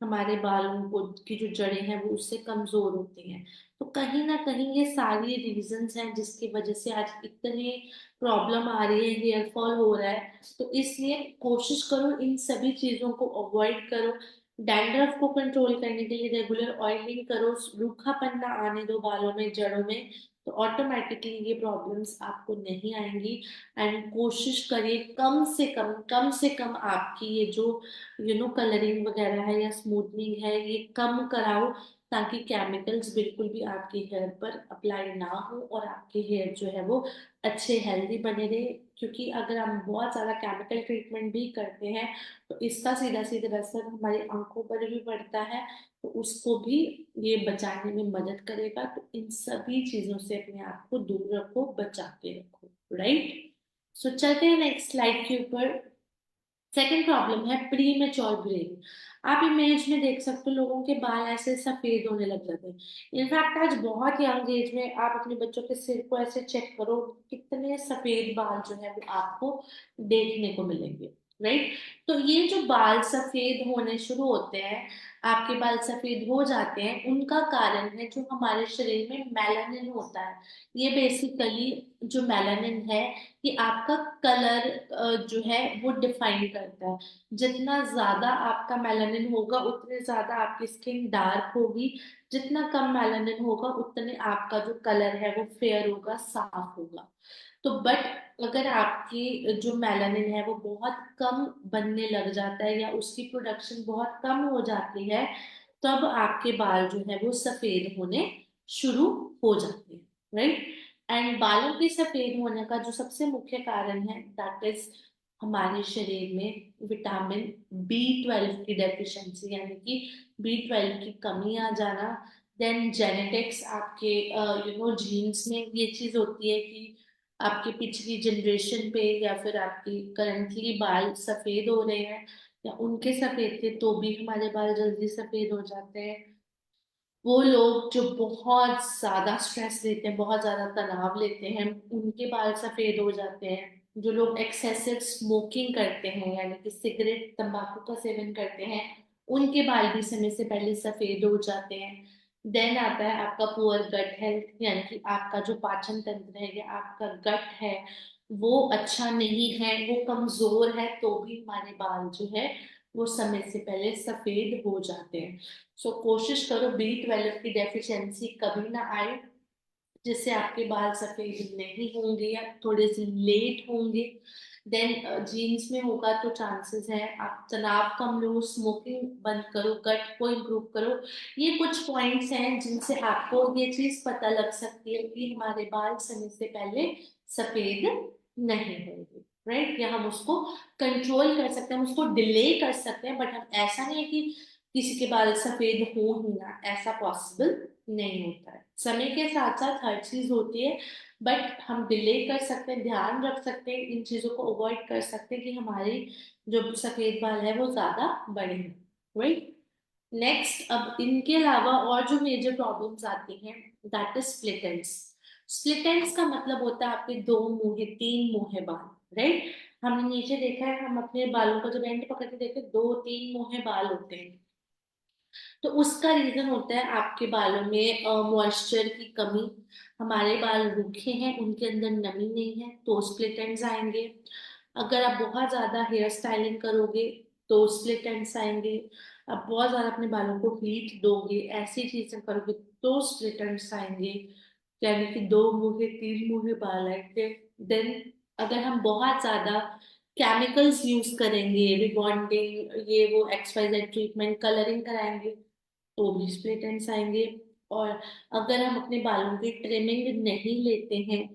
हमारे बालों को की जो जड़ें हैं वो उससे कमजोर होती हैं। तो कहीं ना कहीं ये सारी रीजंस हैं जिसकी वजह से आज इतने प्रॉब्लम आ रही है, हेयर फॉल हो रहा है। तो इसलिए कोशिश करो इन सभी चीजों को अवॉइड करो। डैंड्रफ को कंट्रोल करने के लिए रेगुलर ऑयलिंग करो, रूखापन ना आने दो बालों में, जड़ों में, तो ऑटोमेटिकली ये प्रॉब्लम्स आपको नहीं आएंगी। एंड कोशिश करिए कम से कम आपकी ये जो कलरिंग वगैरह है या स्मूथनिंग है ये कम कराओ, ताकि केमिकल्स बिल्कुल भी आपके हेयर पर अप्लाई ना हो और आपके हेयर जो है वो अच्छे हेल्दी बने रहे। क्योंकि अगर हम बहुत ज्यादा केमिकल ट्रीटमेंट भी करते हैं तो इसका सीधा सीधा असर हमारी आंखों पर भी पड़ता है, तो उसको भी ये बचाने में मदद करेगा। तो इन सभी चीजों से अपने आप को दूर रखो, बचा के रखो, राइट। सो चलते हैं नेक्स्ट स्लाइड के ऊपर। सेकेंड प्रॉब्लम है प्री मेच्योर ग्रेइंग। आप इमेज में देख सकते हो लोगों के बाल ऐसे सफेद होने लग जाते हैं। इनफैक्ट आज बहुत यंग एज में आप अपने बच्चों के सिर को ऐसे चेक करो, कितने सफेद बाल जो है वो आपको देखने को मिलेंगे, राइट। तो ये जो बाल सफेद होने शुरू होते हैं, आपके बाल सफेद हो जाते हैं, उनका कारण है जो हमारे शरीर में मेलानिन होता है। ये बेसिकली जो मेलानिन है ये आपका कलर जो है वो डिफाइन करता है। जितना ज्यादा आपका मेलानिन होगा उतने ज्यादा आपकी स्किन डार्क होगी, जितना कम मेलानिन होगा उतने आपका जो कलर है वो फेयर होगा, साफ होगा। तो बट अगर आपकी जो मेलानिन है वो बहुत कम बनने लग जाता है या उसकी प्रोडक्शन बहुत कम हो जाती है, तब आपके बाल जो है वो सफेद होने शुरू हो जाते हैं, राइट। एंड बालों के सफेद होने का जो सबसे मुख्य कारण है दैट इज हमारे शरीर में विटामिन B12 की डेफिशिएंसी, यानी कि B12 की कमी आ जाना। देन जेनेटिक्स, आपके जीन्स में ये चीज होती है कि आपकी पिछली जनरेशन पे या फिर आपकी करंटली बाल सफेद हो रहे हैं या उनके सफेद थे तो भी हमारे बाल जल्दी सफेद हो जाते हैं। वो लोग जो बहुत ज्यादा स्ट्रेस लेते हैं, बहुत ज्यादा तनाव लेते हैं, उनके बाल सफेद हो जाते हैं। जो लोग एक्सेसिव स्मोकिंग करते हैं यानी कि सिगरेट तंबाकू का सेवन करते हैं, उनके बाल भी समय से पहले सफेद हो जाते हैं। देन आता है आपका पुअर गट हेल्थ, यानी कि आपका जो पाचन तंत्र है या आपका गट है वो अच्छा नहीं है, वो कमजोर है, तो भी हमारे बाल जो है वो समय से पहले सफेद हो जाते हैं। सो कोशिश करो B12 की डेफिशिएंसी कभी ना आए। जिससे आपके बाल सफेद नहीं होंगे या थोड़े से लेट होंगे। देन जीन्स में होगा तो चांसेस है आप तनाव कम लो, स्मोकिंग बंद करो, गट को इम्प्रूव करो। ये कुछ पॉइंट्स हैं जिनसे आपको ये चीज पता लग सकती है कि हमारे बाल समय से पहले सफेद नहीं होंगे, राइट। या हम उसको कंट्रोल कर सकते हैं, हम उसको डिले कर सकते हैं, बट हम ऐसा नहीं है कि किसी के बाल सफेद हो ही ना, ऐसा पॉसिबल नहीं होता है। समय के साथ साथ हर चीज होती है, बट हम डिले कर सकते हैं, ध्यान रख सकते हैं, इन चीजों को अवॉइड कर सकते हैं कि हमारी जो सफेद बाल है वो ज्यादा बढ़े, राइट। नेक्स्ट, अब इनके अलावा और जो मेजर प्रॉब्लम्स आती हैं that is split ends. Split ends का मतलब होता है आपके दो मुंहे, तीन मुंहे बाल, राइट। हमने नीचे देखा है, हम अपने बालों का जब एंड पकड़ के देखते हैं, दो तीन मुंहे बाल होते हैं। तो उसका रीजन होता है आपके बालों में मॉइस्चर की कमी। हमारे बाल रूखे हैं, उनके अंदर नमी नहीं है, तो स्प्लिट एंड्स आएंगे। अगर आप बहुत ज्यादा हेयर स्टाइलिंग करोगे तो स्प्लिट एंड्स आएंगे। आप बहुत ज्यादा अपने बालों को हीट दोगे, ऐसी चीजें करोगे तो स्प्लिट एंड्स आएंगे, यानी कि दो मुंहे तीन मुंहे बाल आएंगे। देन अगर हम बहुत ज्यादा केमिकल्स यूज करेंगे, रिबॉन्डिंग, ये वो XYZ ट्रीटमेंट, कलरिंग कराएंगे, तो भी स्प्लिट एंड्स आएंगे। और अगर हम अपने बालों की ट्रिमिंग नहीं लेते हैं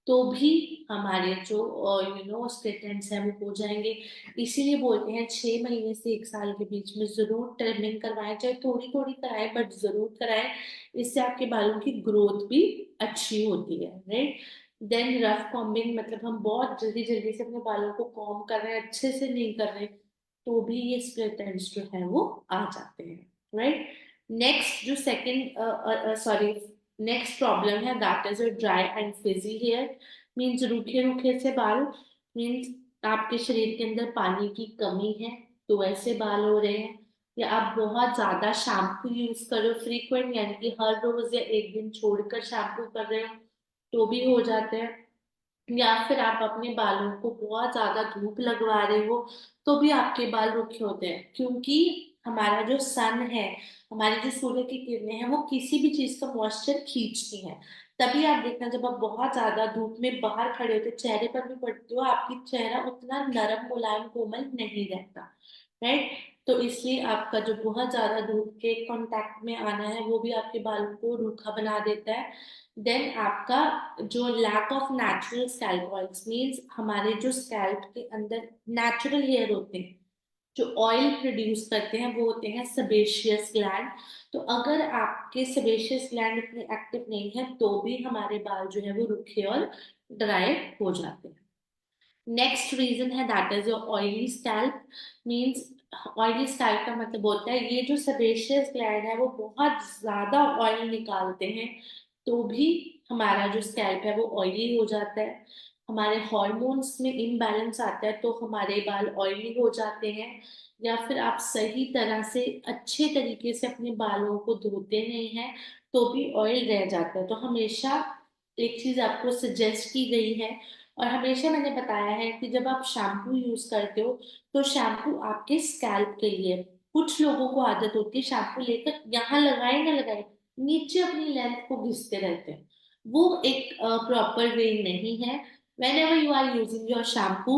तो भी हमारे जो स्प्लिट एंड्स हैं वो हो जाएंगे। इसीलिए बोलते हैं 6 महीने से 1 साल के बीच में जरूर ट्रिमिंग करवाएं, चाहे थोड़ी थोड़ी कराएं बट जरूर कराएं। इससे आपके बालों की ग्रोथ भी अच्छी होती है, राइट। देन रफ कॉम्बिंग, मतलब हम बहुत जल्दी जल्दी से अपने बालों को कॉम्ब कर रहे हैं, अच्छे से नहीं कर रहे, तो भी ये स्प्लिट एंड्स जो है वो आ जाते हैं, राइट। नेक्स्ट जो सेकंड सॉरी नेक्स्ट प्रॉब्लम है that is a dry and frizzy hair. Means रूखे रूखे से बाल, मीन्स आपके शरीर के अंदर पानी की कमी है तो ऐसे बाल हो रहे हैं। या आप बहुत ज्यादा शैम्पू यूज कर रहे हो फ्रीक्वेंट, यानी कि हर रोज या एक दिन छोड़कर शैम्पू कर रहे हो, तो भी हो जाते हैं। या फिर आप अपने बालों को बहुत ज्यादा धूप लगवा रहे हो तो भी आपके बाल रुखे होते हैं, क्योंकि हमारा जो सन है, हमारी जो सूर्य की किरणें हैं, वो किसी भी चीज का मॉइस्चर खींचती हैं। तभी आप देखना, जब आप बहुत ज्यादा धूप में बाहर खड़े होते, चेहरे पर भी पड़ते हो, आपकी चेहरा उतना नरम मुलायम कोमल नहीं रहता, राइट। तो इसलिए आपका जो बहुत ज्यादा धूप के कांटेक्ट में आना है वो भी आपके बालों को रूखा बना देता है। देन आपका जो lack of natural scalp oils, means हमारे जो स्कैल्प के अंदर नेचुरल हेयर होते हैं जो ऑयल प्रोड्यूस करते हैं, वो होते हैं सेबेशियस ग्लैंड। तो अगर आपके सेबेशियस ग्लैंड इतने एक्टिव नहीं है तो भी हमारे बाल जो है वो रूखे और ड्राई हो जाते हैं। नेक्स्ट रीजन है that is your oily scalp. Means oily scalp का मतलब होता है ये जो सेबेशियस ग्लैंड है वो बहुत ज्यादा ऑयल निकालते हैं, तो भी हमारा जो स्कैल्प है वो ऑयली हो जाता है। हमारे हॉर्मोन्स में इम्बैलेंस आता है तो हमारे बाल ऑयली हो जाते हैं। या फिर आप सही तरह से अच्छे तरीके से अपने बालों को धोते नहीं हैं तो भी ऑयल रह जाता है। तो हमेशा एक चीज आपको सजेस्ट की गई है, और हमेशा मैंने बताया है कि जब आप शैम्पू यूज करते हो तो शैम्पू आपके स्कैल्प के लिए है। कुछ लोगों को आदत होती है शैम्पू लेकर यहाँ लगाए ना लगाए नीचे अपनी लेंथ को घिसते रहते हैं, वो एक प्रॉपर वे नहीं है। Whenever you are using your shampoo,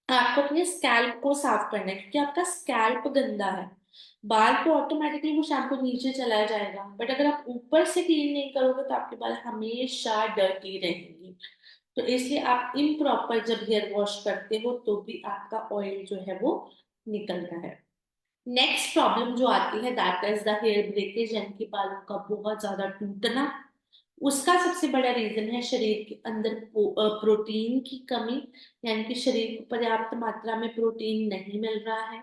आपको अपने स्कैल्प को साफ करना है, क्योंकि आपका स्कैल्प गंदा है। बाल तो ऑटोमेटिकली वो शैम्पू नीचे चला जाएगा, बट अगर आप ऊपर से क्लीन नहीं करोगे तो आपके बाल हमेशा डर्टी रहेंगे। तो इसलिए आप इम्प्रॉपर जब हेयर वॉश करते हो तो भी आपका ऑयल जो है वो निकलता है। नेक्स्ट प्रॉब्लम जो आती है that is the hair breakage, यानी कि बालों का बहुत ज्यादा टूटना। उसका सबसे बड़ा रीजन है शरीर के अंदर प्रोटीन की कमी, यानी कि शरीर को पर्याप्त मात्रा में प्रोटीन नहीं मिल रहा है।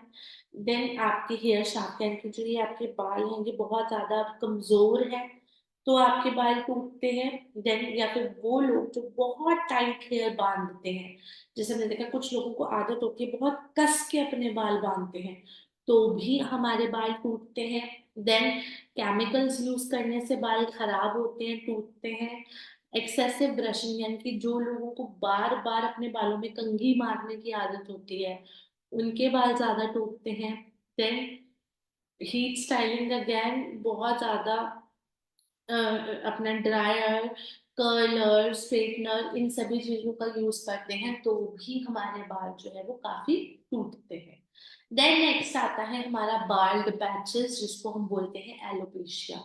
देन आपके हेयर शाफ्ट, यानी कि जो ये आपके बाल हैं ये बहुत ज्यादा कमजोर है तो आपके बाल टूटते हैं। देन या फिर वो लोग जो बहुत टाइट हेयर बांधते हैं, जैसे हमने देखा कुछ लोगों को आदत होती है बहुत कस के अपने बाल बांधते हैं, तो भी हमारे बाल टूटते हैं। देन केमिकल्स यूज करने से बाल खराब होते हैं, टूटते हैं। एक्सेसिव ब्रशिंग, यानी कि जो लोगों को बार बार अपने बालों में कंघी मारने की आदत होती है उनके बाल ज्यादा टूटते हैं। देन हीट स्टाइलिंग अगेन बहुत ज्यादा अपना ड्रायर, कर्लर, स्ट्रेटनर, इन सभी चीजों का यूज करते हैं तो भी हमारे बाल जो है वो काफी टूटते हैं। देन नेक्स्ट आता है हमारा बाल्ड पैचेस, जिसको हम बोलते हैं एलोपेशिया।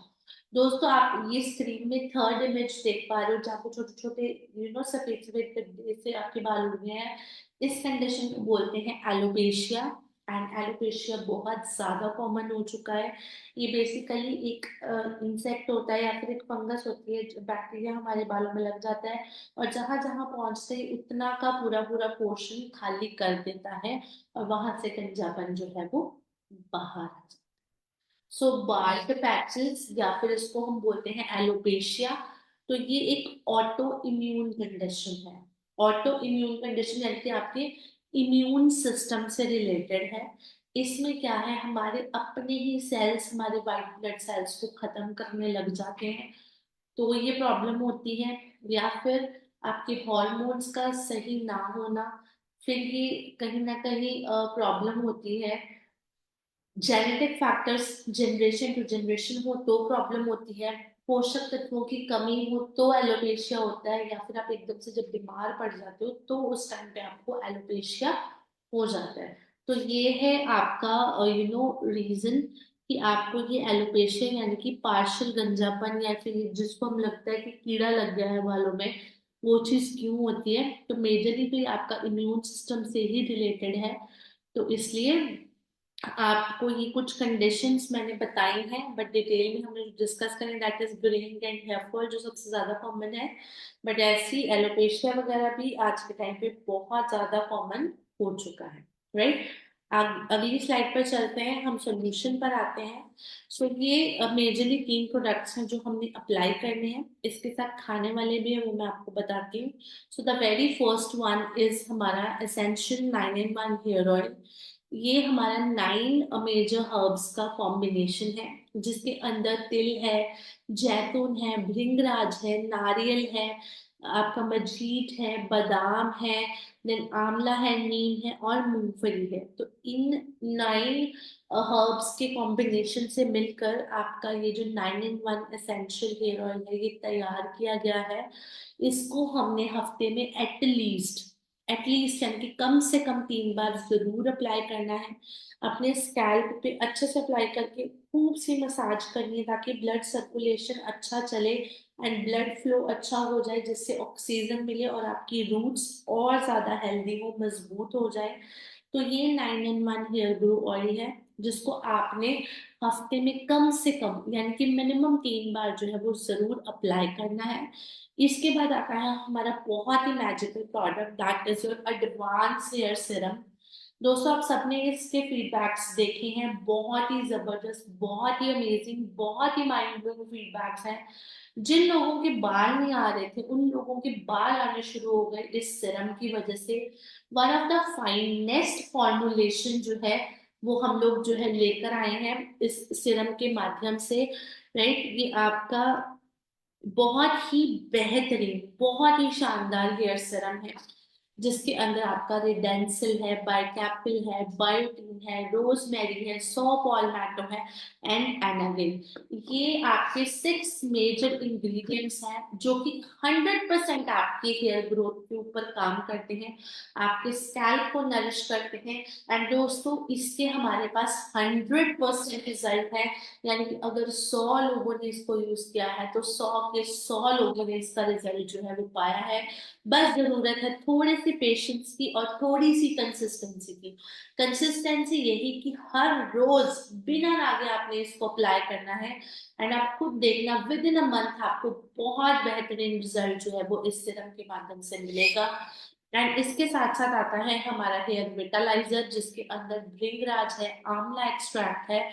दोस्तों आप ये स्क्रीन में थर्ड इमेज देख पा रहे हो जहाँ पे छोटे छोटे सफेद सफेद गड्ढे से आपके बाल उड़ गए हैं। इस कंडीशन को बोलते हैं एलोपेशिया। एंड एलोपेशिया बहुत ज्यादा कॉमन हो चुका है। ये बेसिकली एक इंसेक्ट होता है या फिर एक फंगस होती है, जो बैक्टीरिया हमारे बालों में लग जाता है और जहां जहां पहुंचते ही उतना का पूरा पूरा पोर्शन खाली कर देता है और वहां से गंजापन जो है वो बाहर आ जाता है। सो बाल्ड पैचेस या फिर इसको हम बोलते हैं एलोपेशिया। तो ये एक ऑटो इम्यून कंडीशन है। ऑटो इम्यून कंडीशन यानी कि आपके इम्यून सिस्टम से रिलेटेड है। इसमें क्या है, हमारे अपने ही सेल्स हमारे वाइट ब्लड सेल्स को खत्म करने लग जाते हैं, तो ये प्रॉब्लम होती है। या फिर आपके हॉर्मोन्स का सही ना होना, फिर ये कहीं ना कहीं प्रॉब्लम होती है। Genetic factors generation to generation हो तो प्रॉब्लम होती है। पोषक तत्वों की कमी हो तो एलोपेशिया होता है, या फिर आप एकदम से जब बीमार पड़ जाते हो तो उस टाइम पे आपको एलोपेशिया हो जाता है। तो ये है आपका रीजन कि आपको ये एलोपेशिया यानी कि पार्शियल गंजापन या फिर जिसको हम लगता है कि कीड़ा लग गया है बालों में, वो चीज क्यों होती है। तो मेजरली तो ये आपका इम्यून सिस्टम से ही रिलेटेड है। तो इसलिए आपको ये कुछ कंडीशंस मैंने बताई हैं, बट डिटेल में हमने डिस्कस करें that is greying and hair fall जो सबसे ज्यादा कॉमन है। बट ऐसी एलोपेशिया वगैरह भी आज के टाइम पे बहुत ज्यादा कॉमन हो चुका है, राइट। अगली स्लाइड पर चलते हैं, हम सॉल्यूशन पर आते हैं। सो ये मेजरली 3 प्रोडक्ट्स हैं जो हमने अप्लाई करने हैं, इसके साथ खाने वाले भी है वो मैं आपको बताती हूँ। सो the very first one is हमारा एसेंशियल 9-in-1 हेयर ऑयल। ये हमारा 9 मेजर हर्ब्स का कॉम्बिनेशन है, जिसके अंदर तिल है, जैतून है, भृंगराज है, नारियल है, आपका मजीठ है, बादाम है, देन आंवला है, नीम है और मूंगफली है। तो इन 9 हर्ब्स के कॉम्बिनेशन से मिलकर आपका ये जो 9-in-1 एसेंशियल हेयर ऑयल है ये तैयार किया गया है। इसको हमने हफ्ते में एटलीस्ट यानी कि कम से कम 3 बार जरूर अप्लाई करना है। अपने स्कैल्प पे अच्छे से अप्लाई करके खूब सी मसाज करनी है ताकि ब्लड सर्कुलेशन अच्छा चले एंड ब्लड फ्लो अच्छा हो जाए, जिससे ऑक्सीजन मिले और आपकी रूट्स और ज्यादा हेल्दी हो, मजबूत हो जाए। तो ये 9-in-1 हेयर ग्रो ऑयल है, जिसको आपने हफ्ते में कम से कम यानी कि मिनिमम 3 बार जो है वो जरूर अप्लाई करना है। इसके बाद आता है हमारा बहुत ही magical product that is your advance hair serum. दोस्तों आप सबने इसके फीडबैक्स देखे हैं, बहुत ही जबरदस्त, बहुत ही अमेजिंग, बहुत ही माइंड ब्लोइंग फीडबैक्स हैं। जिन लोगों के बाल नहीं आ रहे थे उन लोगों के बाल आने शुरू हो गए इस सीरम की वजह से। One of the finest formulation जो है वो हम लोग जो है लेकर आए हैं इस सीरम के माध्यम से, राइट। ये आपका बहुत ही बेहतरीन, बहुत ही शानदार हेयर सीरम है, जिसके अंदर आपका रेडेंसिल है, बाइकैपिल है, बायोटीन है, रोजमेरी है, सौ पॉलमैटो है एंड एनाविन। ये आपके 6 मेजर इंग्रेडिएंट्स हैं जो कि 100% आपके हेयर ग्रोथ के ऊपर काम करते हैं, आपके स्कैल्प को नरिश करते हैं। एंड दोस्तों इसके हमारे पास 100% रिजल्ट है, यानी कि अगर 100 लोगों ने इसको यूज किया है तो 100 के 100 लोगों ने इसका रिजल्ट जो है वो पाया है। बस जरूरत है थोड़े से पेशेंस की और थोड़ी सी कंसिस्टेंसी की। कंसिस्टेंसी यही कि हर रोज बिना नागे आपने इसको अप्लाई करना है एंड आप खुद देखना विद इन अ मंथ आपको बहुत बेहतरीन रिजल्ट जो है वो इस सीरम के माध्यम से मिलेगा। एंड इसके साथ साथ आता है हमारा हेयर विटालाइजर, जिसके अंदर भृंगराज है, आंवला एक्सट्रैक्ट है,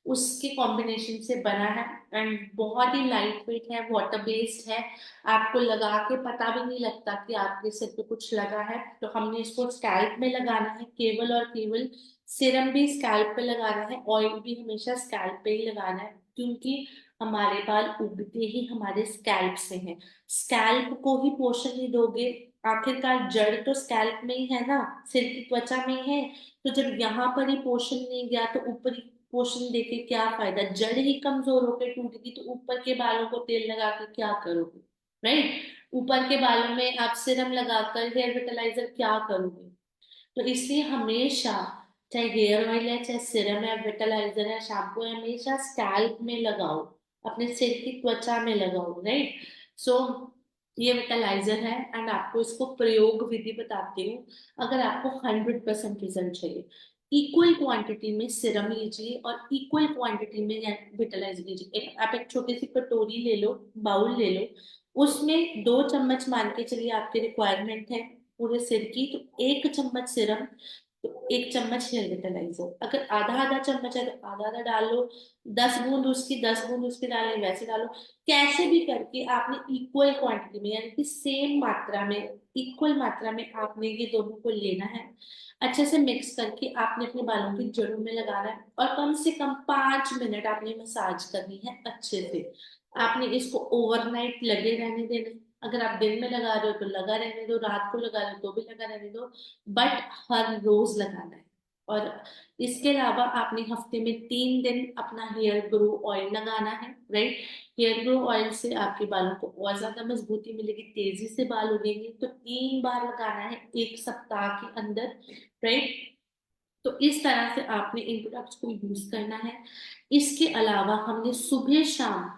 उसके कॉम्बिनेशन से बना है एंड बहुत ही लाइट वेट है, वाटर बेस्ड है। आपको लगा के पता भी नहीं लगता कि आपके सिर पे कुछ लगा है। तो हमने इसको स्कैल्प में लगाना है केवल और केवल, सिरम भी स्कैल्प पे लगाना है, ऑयल भी हमेशा स्कैल्प पे ही लगाना है, क्योंकि हमारे बाल उगते ही हमारे स्कैल्प से हैं। स्कैल्प को ही पोषण नहीं दोगे, आखिरकार जड़ तो स्कैल्प में ही है ना, सिर की त्वचा में ही है। तो जब यहाँ पर ही पोषण नहीं गया तो ऊपरी पोषण देके क्या फायदा, जड़ ही कमजोर होकर टूट गई तो ऊपर के बालों को तेल लगा के क्या करोगे, राइट। ऊपर के बालों में आप सिरम लगाकर हेयर विटलाइजर क्या करोगे। तो इसलिए हमेशा, चाहे हेयर ऑयल है, चाहे सिरम है, विटलाइजर है, शैम्पू है, हमेशा स्कैल्प में लगाओ, अपने सिर की त्वचा में लगाओ, राइट। सो ये विटलाइजर है एंड आपको इसको प्रयोग विधि बताती हूँ। अगर आपको 100% रिजल्ट चाहिए, इक्वल क्वांटिटी में सिरम लीजिए और इक्वल क्वांटिटी में विटलाइजर लीजिए। आप एक छोटी सी कटोरी ले लो, बाउल ले लो, उसमें 2 चम्मच मान के चलिए आपकी रिक्वायरमेंट है पूरे सिर की, तो 1 चम्मच सिरम, तो 1 चम्मच हेयर विटलाइजर। अगर आधा आधा चम्मच है तो आधा आधा डाल लो, 10 बूंद उसकी 10 बूंद उसकी डालें, वैसे डालो। कैसे भी करके आपने इक्वल क्वांटिटी में, यानी कि सेम मात्रा में, इक्वल मात्रा में आपने ये दोनों को लेना है। अच्छे से मिक्स करके आपने अपने बालों की जड़ों में लगाना है और कम से कम 5 मिनट आपने मसाज करनी है अच्छे से। आपने इसको ओवरनाइट लगे रहने देना है। अगर आप दिन में लगा रहे हो तो लगा रहने दो, रात को लगा रहे हो तो भी लगा रहने दो, बट हर रोज लगाना है। और इसके अलावा आपने हफ्ते में 3 दिन अपना हेयर ग्रो ऑयल लगाना है, राइट। हेयर ग्रो ऑयल से आपके बालों को और ज्यादा मजबूती मिलेगी, तेजी से बाल उगेंगे। तो 3 बार लगाना है 1 सप्ताह के अंदर, राइट। तो इस तरह से आपने इन प्रोडक्ट्स को यूज करना है। इसके अलावा हमने सुबह शाम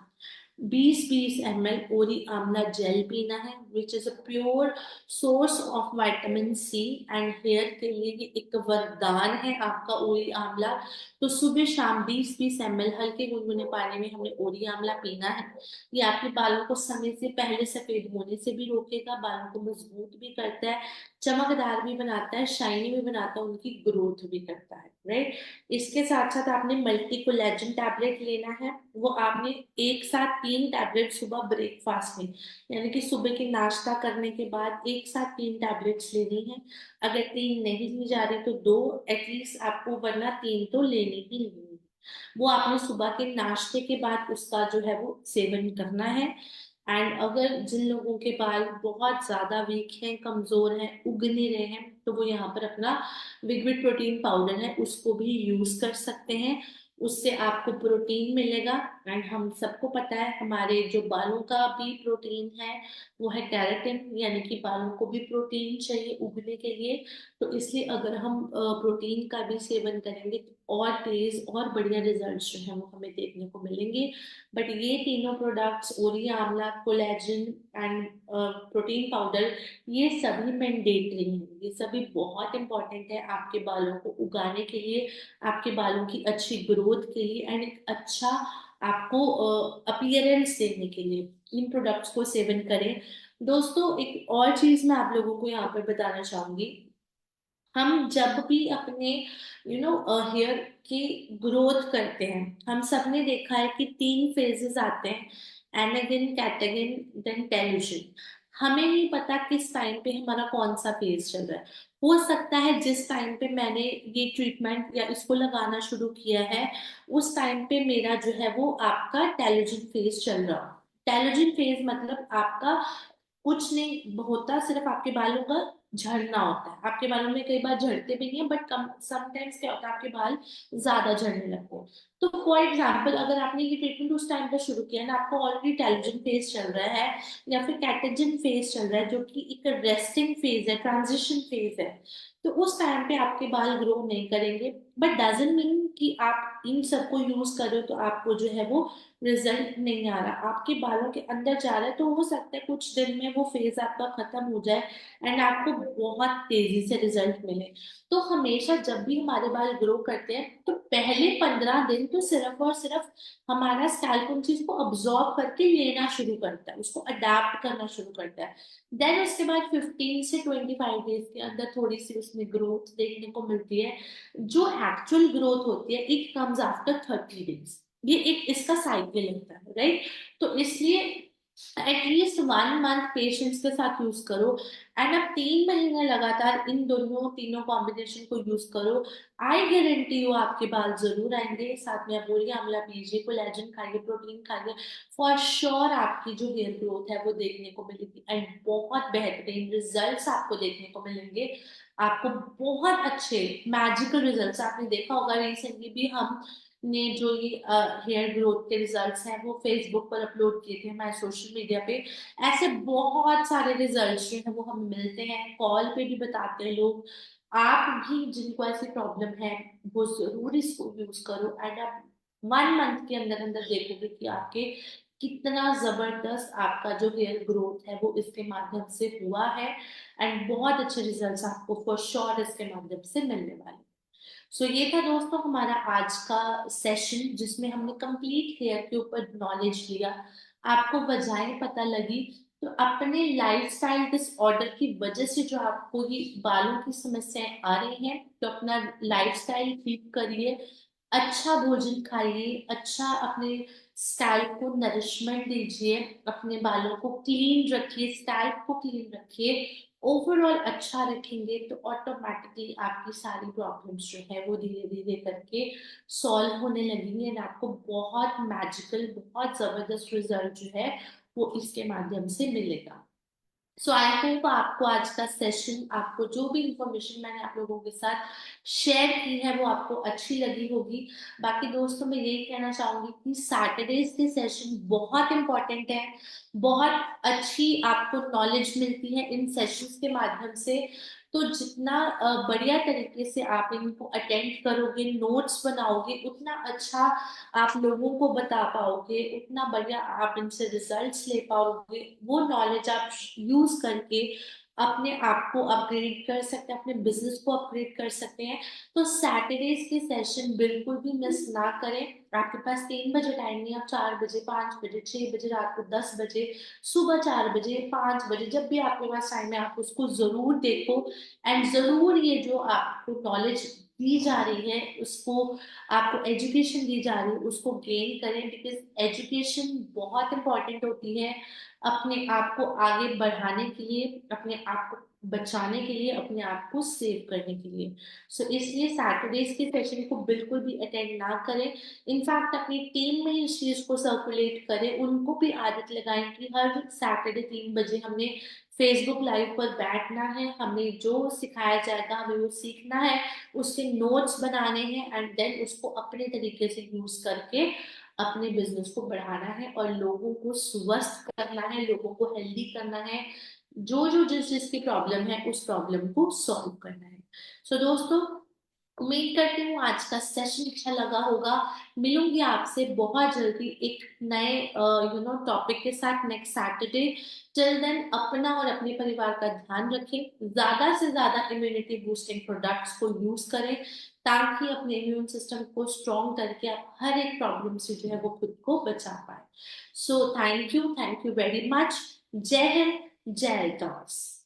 20-20 ml ओरी आंवला जेल पीना है, which is a pure source of vitamin C and hair के लिए ये एक वरदान है आपका ओरी आंवला। तो सुबह शाम 20-20 ml हल्के गुनगुने पानी में हमने ओरी आंवला पीना है। ये आपके बालों को समय से पहले सफेद होने से भी रोकेगा, बालों को मजबूत भी करता है, चमकदार भी बनाता है, शाइनी भी बनाता है, उनकी ग्रोथ भी करता है, राइट। इसके साथ साथ आपने मल्टी कोलेजन टैबलेट लेना है। वो आपने एक साथ 3 टैबलेट सुबह ब्रेकफास्ट में, यानी कि सुबह के नाश्ता करने के बाद एक साथ 3 टैबलेट्स लेनी है। अगर 3 नहीं ली जा रही तो 2 एटलीस्ट आपको, वरना 3 तो लेनी ही लेनी है। वो आपने सुबह के नाश्ते के बाद उसका जो है वो सेवन करना है। एंड अगर जिन लोगों के बाल बहुत ज्यादा वीक हैं, कमजोर हैं, उग नहीं रहे हैं, तो वो यहाँ पर अपना विगविट प्रोटीन पाउडर है उसको भी यूज कर सकते हैं। उससे आपको प्रोटीन मिलेगा। एंड हम सबको पता है हमारे जो बालों का भी प्रोटीन है वो है कैरेटिन, यानी कि बालों को भी प्रोटीन चाहिए उगने के लिए। तो इसलिए अगर हम प्रोटीन का भी सेवन करेंगे तो और तेज और बढ़िया रिजल्ट्स जो है वो हमें देखने को मिलेंगे। बट ये तीनों प्रोडक्ट्स, ओरी आंवला, कोलेजन एंड प्रोटीन पाउडर, ये सभी मैंडेटरी हैं, ये सभी बहुत इंपॉर्टेंट है आपके बालों को उगाने के लिए, आपके बालों की अच्छी ग्रोथ के लिए एंड एक अच्छा आपको अपीयरेंस देने के लिए इन प्रोडक्ट्स को सेवन करें। दोस्तों एक और चीज मैं आप लोगों को यहाँ पर बताना चाहूंगी। हम जब भी अपने हेयर की ग्रोथ करते हैं, हम सब ने देखा है कि 3 फेजेस आते हैं, एनागिन, कैटागिन, देन टेल्यूशन। हमें नहीं पता किस टाइम पे हमारा कौन सा फेज चल रहा है। हो सकता है जिस टाइम पे मैंने ये ट्रीटमेंट या इसको लगाना शुरू किया है उस टाइम पे मेरा जो है वो आपका टेलोजन फेज चल रहा हो। टेलोजन फेज मतलब आपका कुछ नहीं होता, सिर्फ आपके बालों का झड़ना होता है। आपके बालों में कई बार झड़ते भी नहीं है, बट कम समटाइम्स क्या होता है आपके बाल ज्यादा झड़ने लगते हैं। तो फॉर एग्जाम्पल अगर आपने ये ट्रीटमेंट उस टाइम पर शुरू किया ना, आपको ऑलरेडी टेलोजन फेज चल रहा है या फिर कैटेजन फेज चल रहा है, जो कि एक रेस्टिंग फेज है, ट्रांजिशन फेज है, तो उस टाइम पे आपके बाल ग्रो नहीं करेंगे। बट डजेंट मीन कि आप इन सबको यूज कर रहे हो तो आपको जो है वो रिजल्ट नहीं आ रहा, आपके बालों के अंदर जा रहा है। तो हो सकता है कुछ दिन में वो फेज आपका खत्म हो जाए एंड आपको बहुत तेजी से रिजल्ट मिले। तो हमेशा जब भी हमारे बाल ग्रो करते हैं तो पहले 15 दिन तो सिर्फ और सिर्फ हमारा स्कैल्प उन चीज को अब्जॉर्ब करके लेना शुरू करता है, उसको अडेप्ट करना शुरू करता है। देन उसके बाद 15 से 25 डेज के अंदर थोड़ी सी उसमें ग्रोथ देखने को मिलती है। जो एक्चुअल ग्रोथ होती है इट कम्स आफ्टर 30 डेज। ये एक इसका साइकिल होता है, राइट। तो इसलिए एटलीस्ट 1 मंथ पेशेंस के साथ यूज करो एंड अब 3 महीने लगातार इन दोनों तीनों कॉम्बिनेशन को यूज करो। आई गारंटी यू आपके बाल जरूर आएंगे। साथ में आप बोरिए आंवला पीजिए, कोलेजन खाइए, प्रोटीन खाइए, फॉर श्योर आपकी जो हेयर ग्रोथ है वो देखने को मिलेगी एंड बहुत बेहतरीन रिजल्ट्स आपको देखने को मिलेंगे। आपको बहुत अच्छे मैजिकल रिजल्ट्स, आपने देखा होगा रिसेंटली भी हम ने जो ये हेयर ग्रोथ के रिजल्ट्स हैं वो फेसबुक पर अपलोड किए थे हमारे सोशल मीडिया पे। ऐसे बहुत सारे रिजल्ट्स जो है वो हमें मिलते हैं, कॉल पे भी बताते हैं लोग। आप भी जिनको ऐसी प्रॉब्लम है वो जरूर इसको यूज करो, एंड आप 1 मंथ के अंदर अंदर देखोगे कि आपके कितना जबरदस्त आपका जो हेयर ग्रोथ है वो इसके माध्यम से हुआ है, एंड बहुत अच्छे रिजल्ट्स आपको फॉर श्योर इसके माध्यम से मिलने वाले। सो ये था दोस्तों हमारा आज का सेशन, जिसमें हमने कंप्लीट हेयर के ऊपर नॉलेज लिया। आपको वजहें पता लगी, तो अपने लाइफस्टाइल डिसऑर्डर की वजह से जो आपको ये बालों की समस्याएं आ रही हैं, तो अपना लाइफस्टाइल ठीक करिए, अच्छा भोजन खाइए, अच्छा अपने स्कैल्प को नरिशमेंट दीजिए, अपने बालों को क्लीन रखिए, स्कैल्प को क्लीन रखिए। ओवरऑल अच्छा रखेंगे तो ऑटोमेटिकली आपकी सारी प्रॉब्लम्स जो है वो धीरे धीरे करके सॉल्व होने लगेंगे, एंड आपको बहुत मैजिकल, बहुत जबरदस्त रिजल्ट जो है वो इसके माध्यम से मिलेगा। सो आई होप आपको आज का सेशन, आपको जो भी इंफॉर्मेशन मैंने आप लोगों के साथ शेयर की है वो आपको अच्छी लगी होगी। बाकी दोस्तों मैं यही कहना चाहूंगी कि सैटरडेज के सेशन बहुत इंपॉर्टेंट है, बहुत अच्छी आपको नॉलेज मिलती है इन सेशंस के माध्यम से। तो जितना बढ़िया तरीके से आप इनको अटेंड करोगे, नोट्स बनाओगे, उतना अच्छा आप लोगों को बता पाओगे, उतना बढ़िया आप इनसे रिजल्ट्स ले पाओगे। वो नॉलेज आप यूज करके अपने आप को अपग्रेड कर सकते हैं, अपने बिजनेस को अपग्रेड कर सकते हैं। तो सैटरडेज के सेशन बिल्कुल भी मिस ना करें। आपके पास 3 बजे टाइम नहीं, आप 4 बजे, 5 बजे, 6 बजे, रात को 10 बजे, सुबह 4 बजे, 5 बजे, जब भी आपके पास टाइम है आप उसको जरूर देखो, एंड जरूर ये जो आपको नॉलेज दी जा रही है उसको, आपको एजुकेशन दी जा रही है उसको गेन करें, बिकॉज एजुकेशन बहुत इंपॉर्टेंट होती है अपने आप को आगे बढ़ाने के लिए, अपने आप को बचाने के लिए, अपने आप को सेव करने के लिए। सो इसलिए सैटरडेज के सेशन को बिल्कुल भी अटेंड ना करें। इनफैक्ट अपनी टीम में इस चीज को सर्कुलेट करें, उनको भी आदत लगाएं कि हर सैटरडे 3 बजे हमने फेसबुक लाइव पर बैठना है, हमें जो सिखाया जाएगा हमें वो सीखना है, उसके नोट्स बनाने हैं, एंड देन उसको अपने तरीके से यूज करके अपने बिजनेस को बढ़ाना है और लोगों को स्वस्थ करना है, लोगों को हेल्दी करना है, जो जो जिस जिसकी प्रॉब्लम है उस प्रॉब्लम को सॉल्व करना है। सो दोस्तों उम्मीद करती हूँ आज का सेशन अच्छा लगा होगा। मिलूंगी आपसे बहुत जल्दी एक नए टॉपिक के साथ नेक्स्ट सैटरडे। टिल देन अपना और अपने परिवार का ध्यान रखें, ज्यादा से ज्यादा इम्यूनिटी बूस्टिंग प्रोडक्ट्स को यूज करें, ताकि अपने इम्यून सिस्टम को स्ट्रॉन्ग करके आप हर एक प्रॉब्लम से जो है वो खुद को बचा पाए। So thank you very much. जय हिंद, जय टॉस।